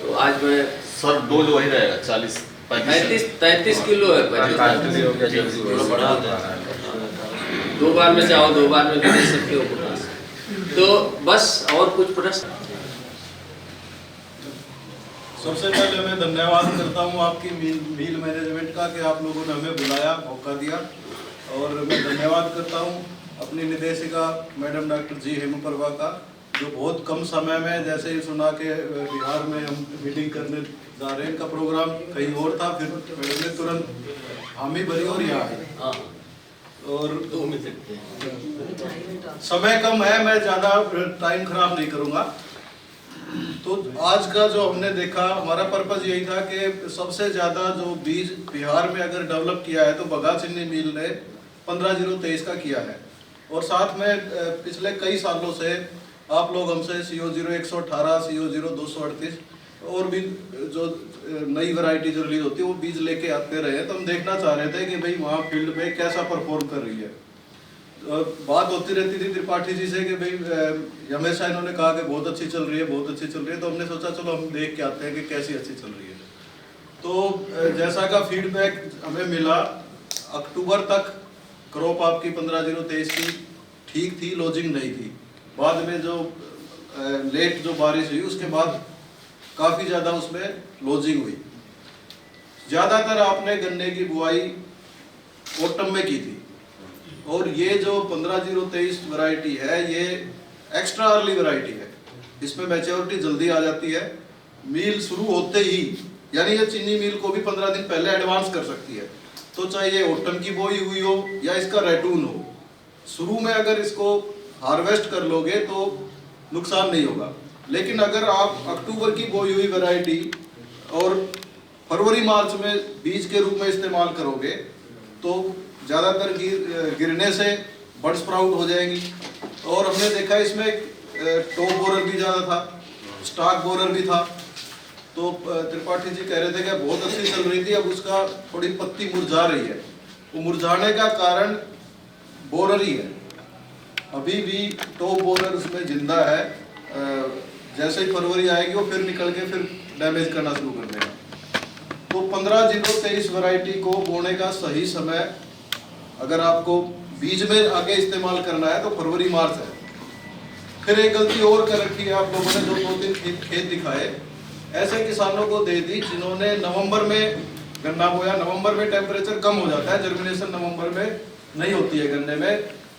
तो आज मैं सर डोज वही रहेगा 40-35 किलो है। 2 बार में चाहो 2 बार में भी दे सकते हो पोटास। तो बस, और कुछ प्रश्न? सबसे पहले मैं धन्यवाद करता हूं आपकी मील मैनेजमेंट का कि आप लोगों ने हमें बुलाया, मौका दिया। और मैं धन्यवाद करता हूं अपनी निदेशिका मैडम डॉक्टर जी हेमप्रभा का, जो बहुत कम समय में, जैसे ही सुना के बिहार में हम मीटिंग करने जा रहे हैं, इनका प्रोग्राम कहीं और था, फिर मैडम ने तुरंत हामी भरी और यहाँ आए। और समय कम है, मैं ज़्यादा टाइम खराब नहीं करूँगा। तो आज का जो हमने देखा, हमारा पर्पज़ यही था कि सबसे ज़्यादा जो बीज बिहार में अगर डेवलप किया है तो बघा चीनी मिल ने 15-0-23 का किया है। और साथ में पिछले कई सालों से आप लोग हमसे CO-0-118, CO-0-238 और भी जो नई वैरायटी जो रिलीज होती है वो बीज लेके आते रहे। तो हम देखना चाह रहे थे कि भाई वहाँ फील्ड में कैसा परफॉर्म कर रही है। बात होती रहती थी त्रिपाठी जी से कि भाई हमेशा इन्होंने कहा कि बहुत अच्छी चल रही है, बहुत अच्छी चल रही है। तो हमने सोचा चलो हम देख के आते हैं कि कैसी अच्छी चल रही है। तो जैसा का फीडबैक हमें मिला, अक्टूबर तक क्रॉप आपकी 15-0-23 की ठीक थी, लॉजिंग नहीं थी। बाद में जो लेट जो बारिश हुई उसके बाद काफ़ी ज़्यादा उसमें लॉजिंग हुई। ज़्यादातर आपने गन्ने की बुआई ऑटम में की थी। और ये जो 15-0-23 वैरायटी है, ये एक्स्ट्रा अर्ली वैरायटी है। इसमें मैच्योरिटी जल्दी आ जाती है। मील शुरू होते ही, यानी ये चीनी मील को भी 15 दिन पहले एडवांस कर सकती है। तो चाहे ये ऑटम की बोई हुई हो या इसका रेटून हो, शुरू में अगर इसको हार्वेस्ट कर लोगे तो नुकसान नहीं होगा। लेकिन अगर आप अक्टूबर की बोई हुई वैरायटी और फरवरी-मार्च में बीज के रूप में इस्तेमाल करोगे तो ज़्यादातर गिरने से बड स्प्राउट हो जाएंगी। और हमने देखा इसमें टॉप बोरर भी ज़्यादा था, स्टॉक बोरर भी था। तो त्रिपाठी जी कह रहे थे कि बहुत अच्छी चल रही थी, अब उसका थोड़ी पत्ती मुरझा रही है। वो मुरझाने का कारण बोरर ही है। अभी भी टॉप बोरर उसमें जिंदा है। जैसे ही फरवरी आएगी वो फिर निकल के फिर डैमेज करना शुरू कर देगा। तो 15-0-23 वैरायटी को बोने का सही समय, अगर आपको बीज में आगे इस्तेमाल करना है तो फरवरी-मार्च है। फिर एक गलती और कर रखी है आप लोगों ने, जो 2-3 खेत दिखाए ऐसे किसानों को दे दी जिन्होंने नवंबर में गन्ना बोया। नवंबर में टेम्परेचर कम हो जाता है, जर्मिनेशन नवंबर में नहीं होती है गन्ने में।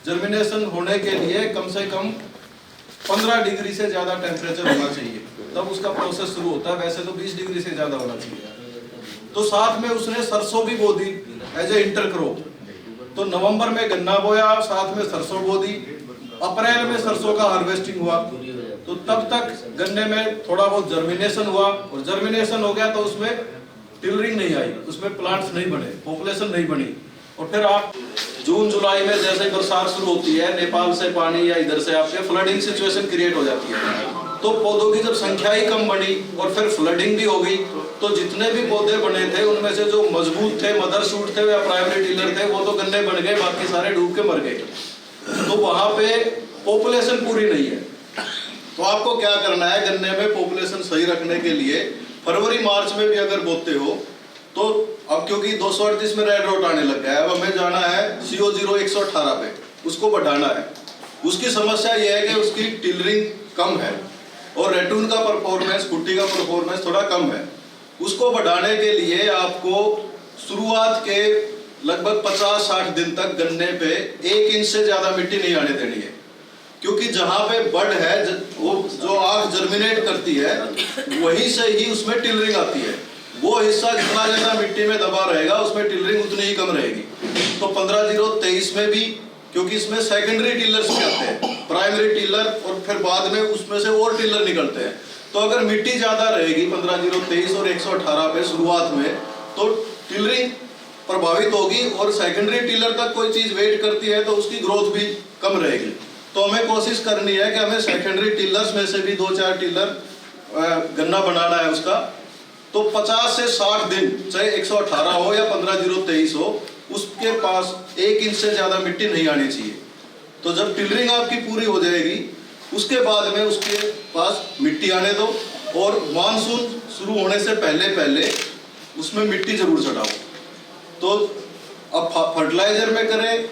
जर्मिनेशन होने के लिए कम से कम 15 डिग्री से ज़्यादा टेम्परेचर होना चाहिए, तब उसका प्रोसेस शुरू होता है। वैसे तो 20 डिग्री से ज़्यादा होना चाहिए। तो साथ में उसने सरसों भी बो दी एज ए इंटर क्रॉप। तो नवंबर में गन्ना बोया, साथ में सरसों बो दी। अप्रैल में सरसों का हार्वेस्टिंग हुआ। तो तब तक गन्ने में थोड़ा बहुत जर्मिनेशन हुआ, और जर्मिनेशन हो गया तो उसमें टिलरिंग नहीं आई, उसमें प्लांट्स नहीं बने, पॉपुलेशन नहीं बनी। और फिर आप जून जुलाई में जैसे बरसात शुरू होती है, नेपाल से पानी या इधर से आपके फ्लडिंग सिचुएशन क्रिएट हो जाती है। तो पौधों की जब संख्या ही कम बढ़ी और फिर फ्लडिंग भी हो गई, तो जितने भी पौधे बने थे उनमें से जो मजबूत थे, मदर शूट थे या प्राइमरी टीलर थे, वो तो गन्ने बन गए, बाकी सारे डूब के मर गए। तो वहां पे पॉपुलेशन पूरी नहीं है। तो आपको क्या करना है, गन्ने में पॉपुलेशन सही रखने के लिए फरवरी-मार्च में भी अगर बोते हो तो अब क्योंकि 238 में रेड रोट आने लग गया है, अब हमें जाना है CO0 118 पे, उसको बढ़ाना है। उसकी समस्या यह है कि उसकी टिलरिंग कम है और रेटून का परफॉर्मेंस, पुट्टी का परफॉर्मेंस थोड़ा कम है। उसको बढ़ाने के लिए आपको शुरुआत के लगभग 50-60 दिन तक गन्ने पे 1 इंच से ज्यादा मिट्टी नहीं आने देनी है, क्योंकि जहां पे बड है वो जो आग जर्मिनेट करती है वहीं से ही उसमें टिलरिंग आती है। वो हिस्सा जितना ज्यादा मिट्टी में दबा रहेगा उसमें टिलरिंग उतनी ही कम रहेगी। तो 15-0-23 में भी, क्योंकि इसमें सेकेंडरी टिलर्स भी आते हैं, प्राइमरी टिलर और फिर बाद में उसमें से और टिलर निकलते हैं। तो अगर मिट्टी ज्यादा रहेगी 15-0-23 और 118 पे शुरुआत में, तो टिलरिंग प्रभावित होगी और सेकेंडरी टिलर तक कोई चीज वेट करती है तो उसकी ग्रोथ भी कम रहेगी। तो हमें कोशिश करनी है कि हमें सेकेंडरी टिलर्स में से भी 2-4 टिलर गन्ना बनाना है उसका। तो 50 से 60 दिन, चाहे 118 हो या 15-0-23 हो, उसके पास 1 इंच से ज्यादा मिट्टी नहीं आनी चाहिए। तो जब टिलरिंग आपकी पूरी हो जाएगी उसके बाद में उसके पास मिट्टी आने दो और मानसून शुरू होने से पहले उसमें मिट्टी जरूर चढ़ाओ। तो अब फर्टिलाइजर में करें,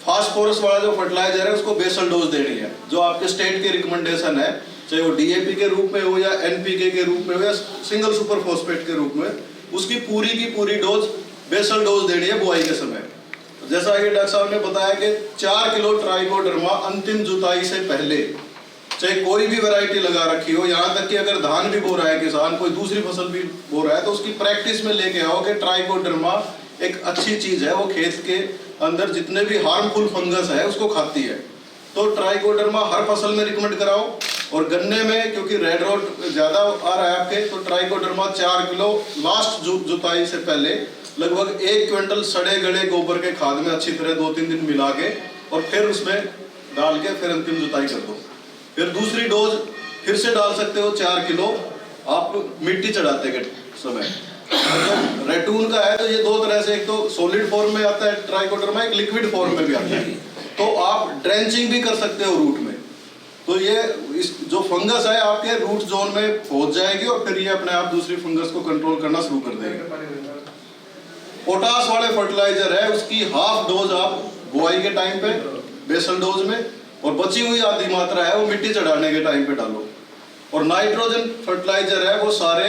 फास्फोरस वाला जो फर्टिलाइजर है उसको बेसल डोज देनी है, जो आपके स्टेट की रिकमेंडेशन है, चाहे वो DAP के रूप में हो या NPK के रूप में हो या सिंगल सुपर फॉस्फेट के रूप में, उसकी पूरी की पूरी डोज बेसल डोज देनी है बुआई के समय। जैसा कि डॉक्टर साहब ने बताया कि 4 किलो ट्राइकोडर्मा अंतिम जुताई से पहले, चाहे कोई भी वैरायटी लगा रखी हो, यहाँ तक कि अगर धान भी बो रहा है किसान, कोई दूसरी फसल भी बो रहा है, तो उसकी प्रैक्टिस में लेके आओ कि ट्राइकोडर्मा एक अच्छी चीज है, वो खेत के अंदर जितने भी हार्मफुल फंगस है उसको खाती है। तो ट्राइकोडर्मा हर फसल में रिकमेंड कराओ। और गन्ने में क्योंकि रेड रोट ज्यादा आ रहा है आपके, तो ट्राइकोडर्मा 4 किलो लास्ट जुताई से पहले लगभग 1 क्विंटल सड़े गले गोबर के खाद में अच्छी तरह 2-3 दिन मिला के और फिर उसमें डाल के फिर अंतिम जुताई कर दो। फिर दूसरी डोज फिर से डाल सकते हो 4 किलो आप मिट्टी चढ़ाते के समय। तो रेटून का है तो ये 2 तरह से, एक तो सॉलिड फॉर्म में आता है ट्राइकोडर्मा, एक लिक्विड फॉर्म में भी आता है। तो आप ड्रेंचिंग भी कर सकते हो रूट में। तो ये इस जो फंगस है आपके रूट जोन में पहुंच जाएगी और फिर ये अपने आप दूसरी फंगस को कंट्रोल करना शुरू कर देगी। पोटास वाले फर्टिलाइजर है, उसकी हाफ डोज आप बुआई के टाइम पे बेसल डोज में, और बची हुई आधी मात्रा है वो मिट्टी चढ़ाने के टाइम पे डालो। और नाइट्रोजन फर्टिलाइजर है वो सारे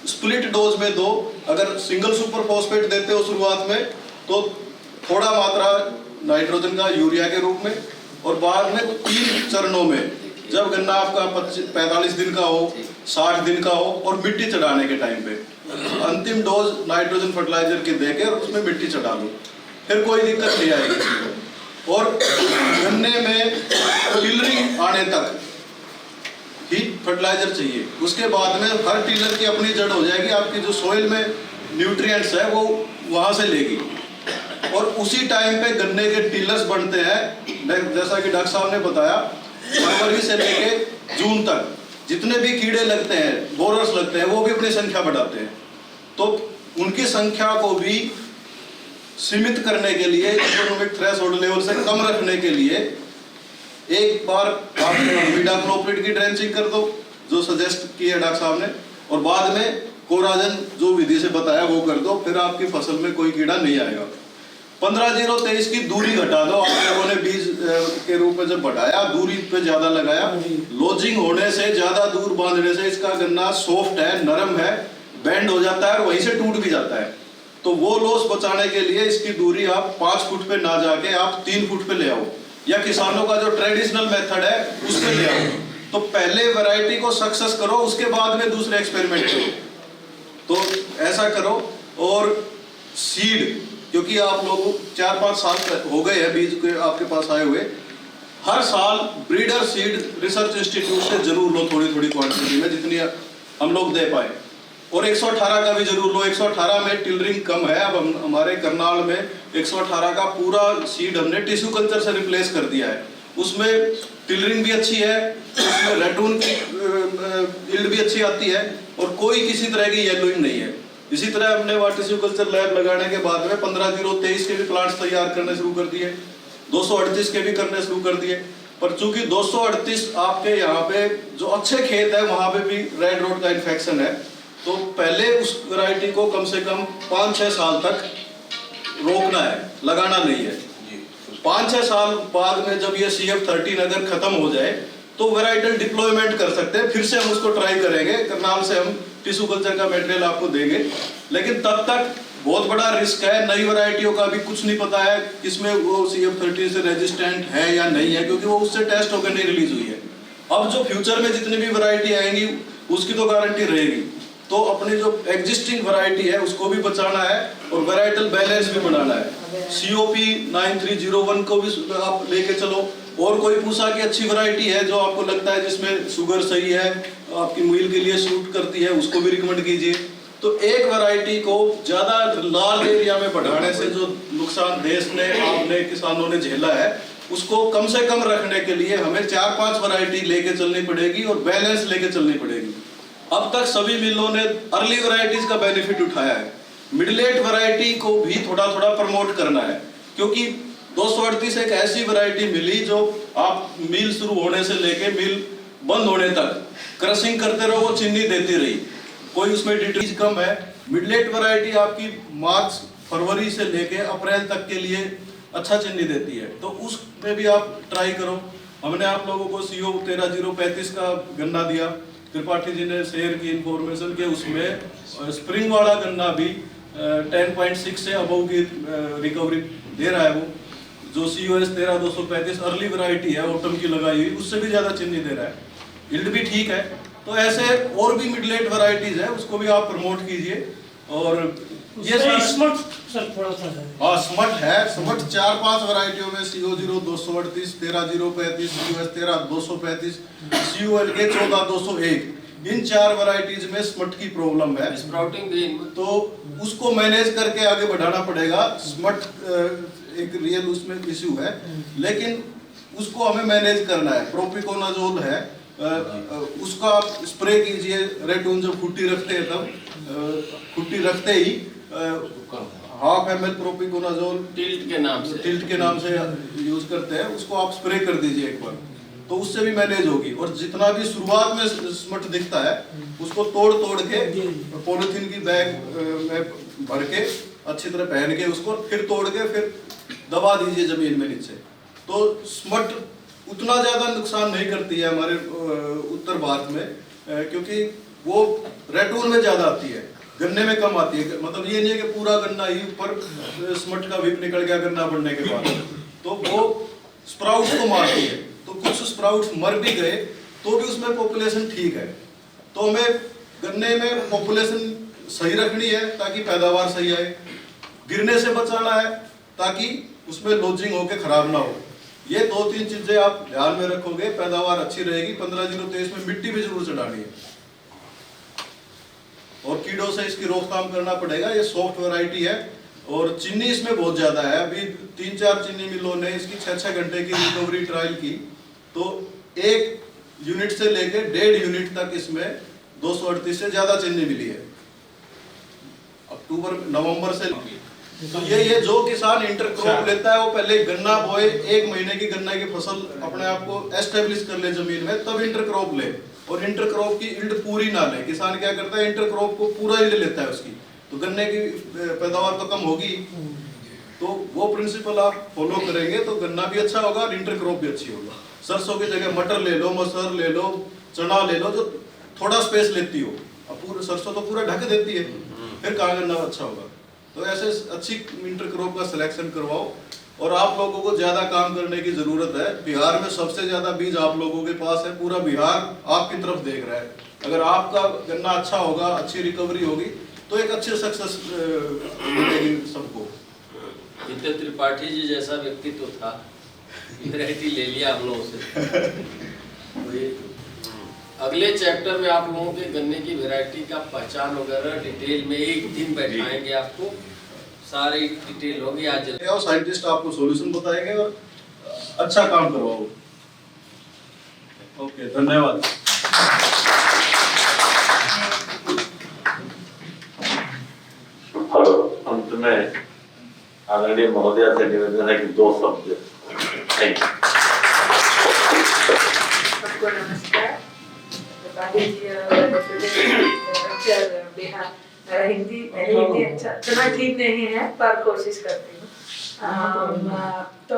स्प्लिट डोज में दो। अगर सिंगल सुपर फॉस्फेट देते हो शुरुआत में तो थोड़ा मात्रा नाइट्रोजन का यूरिया के रूप में, और बाद में 3 चरणों में, जब गन्ना आपका 45 दिन का हो, 60 दिन का हो और मिट्टी चढ़ाने के टाइम पे अंतिम डोज नाइट्रोजन फर्टिलाइजर की देके और उसमें मिट्टी चढ़ा लो, फिर कोई दिक्कत नहीं आएगी। और गन्ने में टिलरिंग आने तक ही फर्टिलाइजर चाहिए। उसके बाद में हर टिलर की अपनी जड़ हो जाएगी, आपकी जो सोइल में न्यूट्रिएंट्स है वो वहां से लेगी। और उसी टाइम पे गन्ने के टिलर्स बनते हैं, जैसा कि डॉक्टर साहब ने बताया, फरवरी से लेके जून तक जितने भी कीड़े लगते हैं, बोरर्स लगते हैं, वो भी अपनी संख्या बढ़ाते हैं। तो उनकी संख्या को भी सीमित करने के लिए, इकोनॉमिक थ्रेशोल्ड लेवल से कम रखने के लिए, एक बार आप इमिडाक्लोप्रिड की ड्रेंचिंग कर दो जो सजेस्ट किया डॉक्टर साहब ने, और बाद में कोराजन जो विधि से बताया वो कर दो, फिर आपकी फसल में कोई कीड़ा नहीं आएगा। 15-0-23 की दूरी घटा दो। आप लोगों ने बीज के रूप में जब बढ़ाया, दूरी पे ज्यादा लगाया, लोजिंग होने से, ज्यादा दूर बांधने से इसका गन्ना सॉफ्ट है, नरम है, बेंड हो जाता है और वहीं से टूट भी जाता है। तो वो लॉस बचाने के लिए इसकी दूरी आप 5 फुट पे ना जाके आप 3 फुट पे ले आओ, या किसानों का जो ट्रेडिशनल मेथड है उस पे ले आओ। तो पहले वैरायटी को सक्सेस करो, उसके बाद में दूसरे एक्सपेरिमेंट करो। तो ऐसा करो। और सीड, क्योंकि आप लोग 4-5 साल हो गए हैं बीज के आपके पास आए हुए, हर साल ब्रीडर सीड रिसर्च इंस्टीट्यूट से जरूर लो, थोड़ी थोड़ी क्वांटिटी में जितनी हम लोग दे पाए। और 118 का भी जरूर लो। 118 में टिलरिंग कम है। अब हमारे करनाल में 118 का पूरा सीड हमने टिश्यू कल्चर से रिप्लेस कर दिया है। उसमें टिलरिंग भी अच्छी है, उसमें रेटून की यील्ड भी अच्छी आती है और कोई किसी तरह की येलोइंग नहीं है। इसी तरह हमने टिश्यू कल्चर लैब लगाने के बाद में 15-0-23 के भी प्लांट्स तैयार करने शुरू कर दिए, 238 के भी करने शुरू कर दिए। पर चूंकि 238 आपके यहाँ पे जो अच्छे खेत है वहां पे भी रेड रोट का इन्फेक्शन है, तो पहले उस वैरायटी को कम से कम 5-6 साल तक रोकना है, लगाना नहीं है। 5-6 साल बाद में जब ये CF13 अगर खत्म हो जाए तो वैराइटल डिप्लॉयमेंट कर सकते हैं, फिर से हम उसको ट्राई करेंगे। करनाल से हम टिश्यू कल्चर का मटेरियल आपको देंगे, लेकिन तब तक बहुत बड़ा रिस्क है। नई वैरायटियों का भी कुछ नहीं पता है किसमें वो CF13 से रेजिस्टेंट है या नहीं है, क्योंकि वो उससे टेस्ट होकर नहीं रिलीज हुई है। अब जो फ्यूचर में जितनी भी वैरायटी आएंगी उसकी तो गारंटी रहेगी, तो अपनी जो एग्जिस्टिंग वैरायटी है उसको भी बचाना है और वैराइटल बैलेंस भी बनाना है। COP 9301 को भी आप लेके चलो। और कोई पूछा कि अच्छी वैरायटी है जो आपको लगता है जिसमें शुगर सही है, आपकी मील के लिए सूट करती है, उसको भी रिकमेंड कीजिए। तो एक वैरायटी को ज्यादा लार्ज एरिया में बढ़ाने से जो नुकसान देश ने, आपने, किसानों ने झेला है, उसको कम से कम रखने के लिए हमें 4-5 वैरायटी लेके चलनी पड़ेगी और बैलेंस लेके चलनी पड़ेगी। अब तक सभी मिलों ने अर्ली वैरायटीज का बेनिफिट उठाया है, मिडलेट वैरायटी को भी थोड़ा थोड़ा प्रमोट करना है, क्योंकि 238 एक ऐसी वैरायटी मिली जो आप मील शुरू होने से लेके मील बंद होने तक क्रशिंग करते रहो, वो चीनी देती रही, कोई उसमें डिटेल्स कम है। मिडलेट वैरायटी आपकी मार्च फरवरी से लेके अप्रैल तक के लिए अच्छा चीनी देती है, तो उसमें भी आप ट्राई करो। हमने आप लोगों को CO 13035 का गन्ना दिया, त्रिपाठी जी ने शेयर की इंफॉर्मेशन के उसमें स्प्रिंग वाला गन्ना भी 10.6 से अबव की रिकवरी दे रहा है। वो जो COS 13235 अर्ली वैरायटी है, ऑटम की लगाई हुई, उससे भी ज्यादा चीनी दे रहा है, यील्ड भी ठीक है। तो ऐसे और भी मिडलेट वैरायटीज है, उसको भी आप प्रमोट कीजिए। और ये स्मट सर थोड़ा सा है। हाँ, स्मट है, स्मट 4-5 वैरायटियों में CO0 238, 13035, COS 13235, COLK 14201, इन 4 वैरायटीज में स्मट की प्रॉब्लम है, स्प्राउटिंग ग्रीन, तो उसको मैनेज करके आगे बढ़ाना पड़ेगा। स्मट एक रियल उसमें इश्यू है, लेकिन उसको हमें मैनेज करना है। प्रोपिकोनाजोल है, उसका आप स्प्रे कीजिए। रेटून जब फुट्टी रखते हैं तब फुट्टी रखते ही 1/2 ml प्रोपिकोनाजोल टिल्ट के नाम से यूज करते हैं, उसको आप स्प्रे कर दीजिए एक बार, तो उससे भी मैनेज होगी। और जितना भी शुरुआत में स्मट दिखता है उसको तोड़ के पॉलिथीन की बैग में भर के अच्छी तरह पहन के उसको फिर तोड़ के फिर दबा दीजिए जमीन में नीचे। तो स्मट उतना ज्यादा नुकसान नहीं करती है हमारे उत्तर भारत में, क्योंकि वो रेटून में ज्यादा आती है, गन्ने में कम आती है। मतलब ये नहीं है कि पूरा गन्ना ही ऊपर स्मट का विप निकल गया गन्ना बढ़ने के बाद, तो वो स्प्राउट्स को मारती है। तो कुछ स्प्राउट्स मर भी गए तो भी उसमें पॉपुलेशन ठीक है। तो हमें गन्ने में पॉपुलेशन सही रखनी है ताकि पैदावार सही आए, गिरने से बचाना है ताकि उसमें लॉजिंग होके खराब ना हो। ये 2-3 चीजें आप ध्यान में रखोगे, पैदावार अच्छी रहेगी। 15-0-23 में मिट्टी भी जरूर चढ़ानी है और कीड़ों से इसकी रोकथाम करना पड़ेगा। ये सॉफ्ट वैरायटी है और चीनी इसमें बहुत ज्यादा है। अभी 3-4 चीनी मिलों ने इसकी 6-6 घंटे की रिकवरी ट्रायल की, तो 1 यूनिट से लेके 1.5 यूनिट तक इसमें 238 से ज्यादा चीनी मिली है नवंबर से। तो ये जो किसान इंटरक्रॉप लेता है वो पहले गन्ना बोए, 1 महीने की गन्ना की फसल अपने आप को एस्टेब्लिश कर ले जमीन में, तब इंटरक्रॉप ले। और इंटरक्रॉप की यील्ड पूरी ना ले। किसान क्या करता है, इंटरक्रॉप को पूरा यील्ड लेता है उसकी, तो गन्ने की पैदावार तो कम होगी। तो वो प्रिंसिपल आप फॉलो करेंगे तो गन्ना भी अच्छा होगा और इंटरक्रॉप भी अच्छी होगा। सरसों की जगह मटर ले लो, मसूर ले लो, चना ले लो, जो थोड़ा स्पेस लेती हो। अब पूरा सरसों तो पूरा ढक देती है, फिर कहाँ गन्ना अच्छा होगा। तो ऐसे अच्छी इंटरक्रॉप का सिलेक्शन करवाओ। और आप लोगों को ज्यादा काम करने की जरूरत है। बिहार में सबसे ज्यादा बीज आप लोगों के पास है, पूरा बिहार आपकी तरफ देख रहा है। अगर आपका गन्ना अच्छा होगा, अच्छी रिकवरी होगी, तो एक अच्छी सक्सेस मिलेगी सबको। जितने त्रिपाठी जी जैसा व्यक्तित्व था, वैरायटी ले लिया हम लोगों से। अगले चैप्टर में आप लोगों के गन्ने की वैरायटी का पहचान वगैरह डिटेल में एक दिन बैठाएंगे, आपको सारी डिटेल होगी। आज साइंटिस्ट आपको सॉल्यूशन बताएंगे और अच्छा काम करवाओ। ओके, धन्यवाद। हेलो, अंत में आदरणीय महोदय से निवेदन है कि 2 शब्द। Thank you. सबको नमस्कार। बिहार। मेरी हिंदी अच्छा इतना ठीक नहीं है पर कोशिश करती हूँ। तो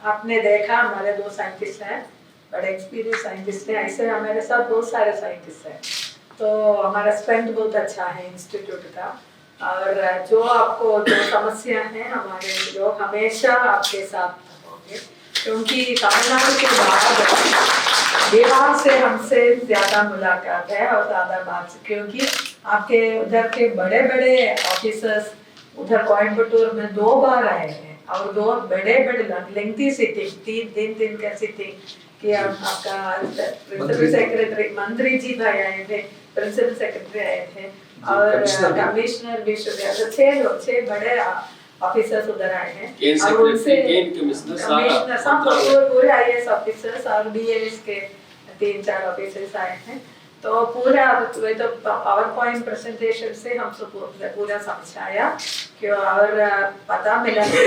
आपने देखा हमारे 2 साइंटिस्ट हैं, बड़े एक्सपीरियंस साइंटिस्ट हैं। ऐसे हमारे साथ बहुत सारे साइंटिस्ट हैं, तो हमारा स्ट्रेंथ बहुत अच्छा है इंस्टीट्यूट का। और जो आपको जो समस्या है हमारे लोग हमेशा आपके साथ होंगे, क्योंकि तमिलनाडु के बाद बिहार से हमसे ज़्यादा मुलाकात है और ज़्यादा बात, क्योंकि आपके उधर के बड़े बड़े ऑफिसर्स उधर कोयम्बटूर में 2 बार आए हैं और 2 बड़े लेंथी सिटिंग, 3 दिन का सिटिंग कि आपका प्रिंसिपल सेक्रेटरी मंत्री जी भाई आए थे, प्रिंसिपल सेक्रेटरी आए थे और कमिश्नर भी 6 बड़े ऑफिसर्स उधर आए हैं और उनसे कमिश्नर सब पूरे IAS ऑफिसर्स और BAS के 3-4 ऑफिसर्स आए हैं। तो पूरा तो पावर पॉइंट प्रेजेंटेशन से हम सब पूरा समझाया कि और पता मिला कि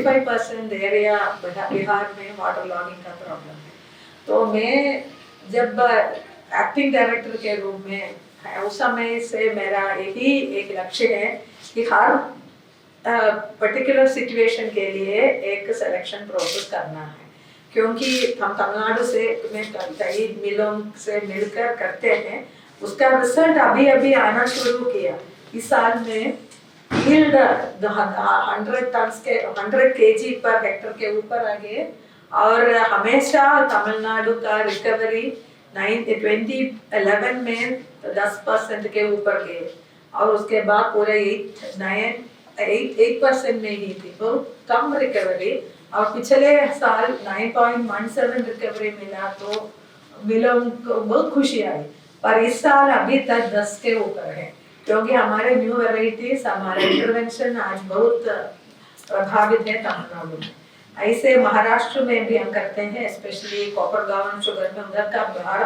45% एरिया बिहार में वाटर लॉगिंग का प्रॉब्लम है। तो मैं जब एक्टिंग डायरेक्टर के रूप में उस समय से मेरा यही एक लक्ष्य है कि हर पर्टिकुलर सिचुएशन के लिए एक सिलेक्शन प्रोसेस करना है, क्योंकि हम तमिलनाडु से कई मिलों से मिलकर करते हैं। उसका रिजल्ट अभी आना शुरू किया। इस साल में यील्ड 100 टन्स के 100 kg पर हेक्टर के ऊपर आ गए और हमेशा तमिलनाडु का रिकवरी 2011 में 10% के ऊपर गए और उसके बाद पूरे 8% में ही थी, बहुत कम रिकवरी। और पिछले साल 9.17 रिकवरी मिला तो मिलों को बहुत खुशी आई, पर इस साल अभी तक 10 के ऊपर है, क्योंकि हमारे न्यू वेराइटीज हमारे इंटरवेंशन आज बहुत प्रभावित है तमिलनाडु में। ऐसे महाराष्ट्र में भी हम करते हैं, स्पेशली कॉपर गावन शुगर में उधर का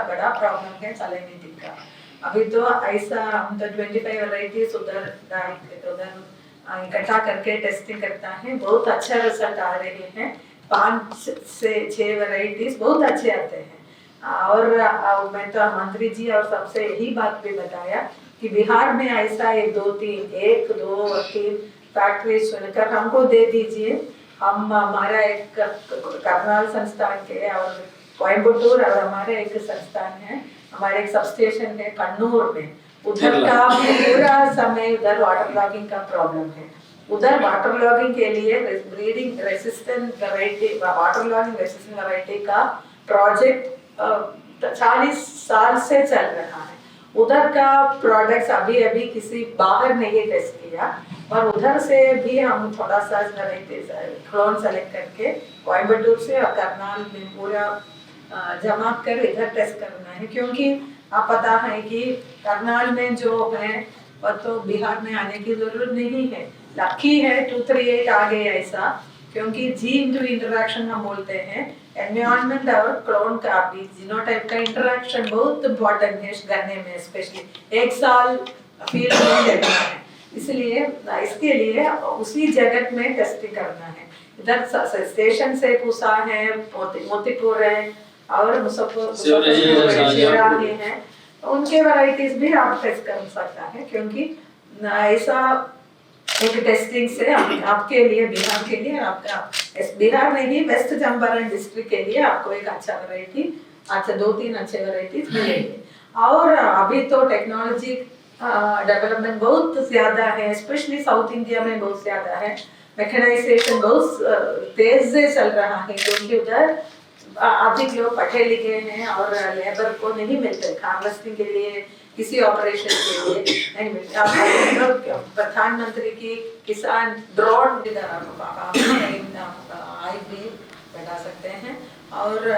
बड़ा प्रॉब्लम है सैलिनिटी का। अभी तो ऐसा हम तो 25 वेराइटीज उधर इकट्ठा करके टेस्टिंग करता है, बहुत अच्छा रिजल्ट आ रहे हैं। 5 से 6 वेराइटीज बहुत अच्छे आते हैं। और मैं तो मंत्री जी और सबसे यही बात भी बताया कि बिहार में ऐसा 1 2 3 फैक्ट्री सुनकर हमको दे दीजिए। हम हमारा एक करनाल संस्थान के और कोयम्बटूर और हमारे एक संस्थान है, हमारे एक सब स्टेशन है कन्नूर में, उधर का पूरा समय उधर वाटर लॉगिंग का प्रॉब्लम है। उधर वाटर लॉगिंग के लिए breeding resistant variety water logging resistant variety का प्रोजेक्ट 40 साल से चल रहा है। उधर का प्रोडक्ट्स अभी किसी बाहर नहीं टेस्ट किया, और उधर से भी हम थोड़ा सा क्लोन सेलेक्ट करके कोयम्बटूर से और करनाल में पूरा जमा कर इधर टेस्ट करना है, क्योंकि आप पता है कि करनाल में जो है वह तो बिहार में आने की जरूरत नहीं है। लकी है 238 आ गए ऐसा, क्योंकि जीन टू इंटरेक्शन हम बोलते हैं, एनवायरनमेंट और क्लोन का भी जीनोटाइप का इंटरेक्शन बहुत इम्पोर्टेंट है गन्ने में, स्पेशली 1 साल फील्ड में देखना है। इसलिए इसके लिए उसी जगह में टेस्टिंग करना है। इधर स्टेशन से पूछा है, मोतीपुर है और शिवराही है, उनके वैरायटीज भी आप टेस्ट कर सकता है, क्योंकि ऐसा एक टेस्टिंग से आपके लिए बिहार के लिए आपका बिहार में ही वेस्ट चंपारण डिस्ट्रिक्ट के लिए आपको एक अच्छा वैरायटी, अच्छा 2-3 अच्छे वैरायटीज मिलेंगे। और अभी तो टेक्नोलॉजी डेवलपमेंट बहुत ज्यादा है, स्पेशली साउथ इंडिया में बहुत ज्यादा है। मैकेनाइजेशन बहुत तेज से चल रहा है, क्योंकि उधर अधिक लोग पढ़े लिखे हैं और लेबर को नहीं मिलते हार्वेस्टिंग के लिए, किसी ऑपरेशन के लिए नहीं मिलते। प्रधानमंत्री की किसान ड्रोन आय भी बढ़ा सकते हैं। और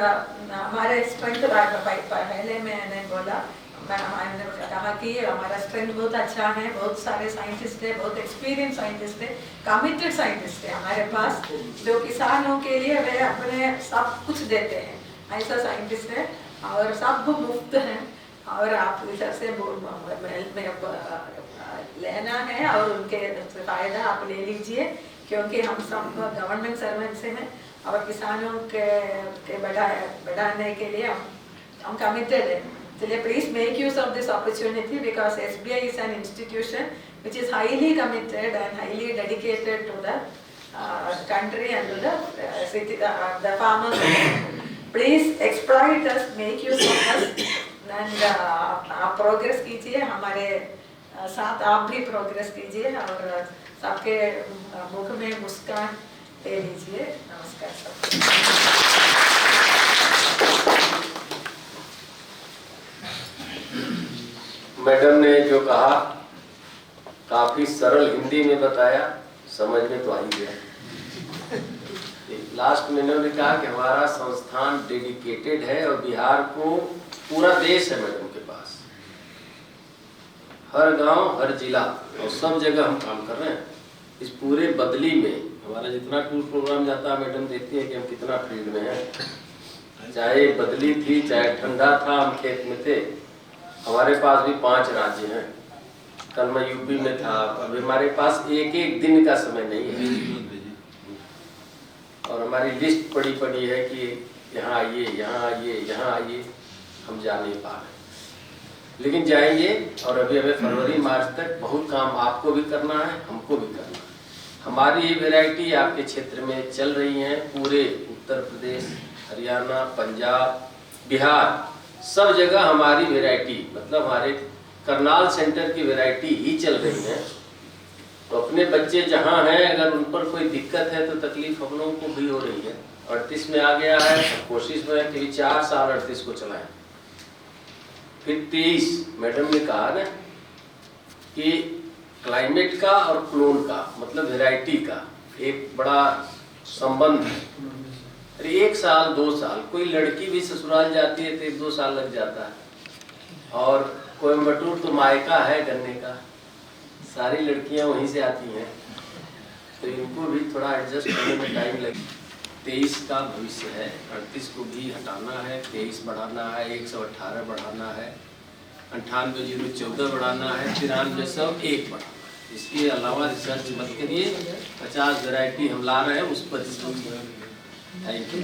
हमारे स्ट्रेंथ पहले मैंने बोला, मैंने कहा कि हमारा स्ट्रेंथ बहुत अच्छा है, बहुत सारे साइंटिस्ट है, बहुत एक्सपीरियंस साइंटिस्ट है, कमिटेड साइंटिस्ट है हमारे पास, जो किसानों के लिए वे अपने सब कुछ देते हैं, ऐसा साइंटिस्ट है। और सब मुफ्त हैं, और आप इधर से लेना है और उनके फायदा आप ले लीजिए, क्योंकि हम सब गवर्नमेंट सर्वेंट से हैं और किसानों के बढ़ाने के लिए हम कमिटेड हैं। चलिए please make use of this opportunity because SBI is an institution which is highly committed and highly dedicated to the country and to the farmers. Please exploit us, make use of us and आप progress कीजिए, हमारे साथ आप भी progress कीजिए और सबके मुख में मुस्कान ले लीजिए। नमस्कार सबको। मैडम ने जो कहा काफी सरल हिंदी में बताया, समझ में तो आ ही गया। लास्ट में इन्होंने कहा कि हमारा संस्थान डेडिकेटेड है और बिहार को पूरा देश है मैडम के पास, हर गांव हर जिला और सब जगह हम काम कर रहे हैं। इस पूरे बदली में हमारा जितना टूर प्रोग्राम जाता है मैडम देखती है कि हम कितना फील्ड में हैं, चाहे बदली थी चाहे ठंडा था, हम खेत में थे। हमारे पास भी 5 राज्य हैं, कल मैं यूपी में था, अभी हमारे पास एक दिन का समय नहीं है और हमारी लिस्ट पड़ी पड़ी है कि यहाँ आइए यहाँ आइए यहाँ आइए, हम जा नहीं पा रहे लेकिन जाएंगे। और अभी हमें फरवरी मार्च तक बहुत काम आपको भी करना है, हमको भी करना है। हमारी ये वैरायटी आपके क्षेत्र में चल रही है, पूरे उत्तर प्रदेश, हरियाणा, पंजाब, बिहार सब जगह हमारी वैरायटी, मतलब हमारे करनाल सेंटर की वैरायटी ही चल रही है। तो अपने बच्चे जहाँ हैं अगर उन पर कोई दिक्कत है तो तकलीफ हम लोगों को भी हो रही है। 38 में आ गया है, कोशिश में है कि 4 साल 38 को चलाएं। फिर 23 मैडम ने कहा ना कि क्लाइमेट का और क्लोन का मतलब वैरायटी का एक बड़ा संबंध है। 1 साल 2 साल, कोई लड़की भी ससुराल जाती है तो 1-2 साल लग जाता है और कोयम्बटूर तो मायका है गन्ने का, सारी लड़कियां वहीं से आती हैं तो इनको भी थोड़ा एडजस्ट करने में टाइम लगे। 23 का भविष्य है, 38 को भी हटाना है, 23 बढ़ाना है, 118 बढ़ाना है, 98,014 बढ़ाना है, 93,101 बढ़ाना है। इसके अलावा रिसर्च मत करिए, 50 वैरायटी हम ला रहे हैं उस पर। Thank you.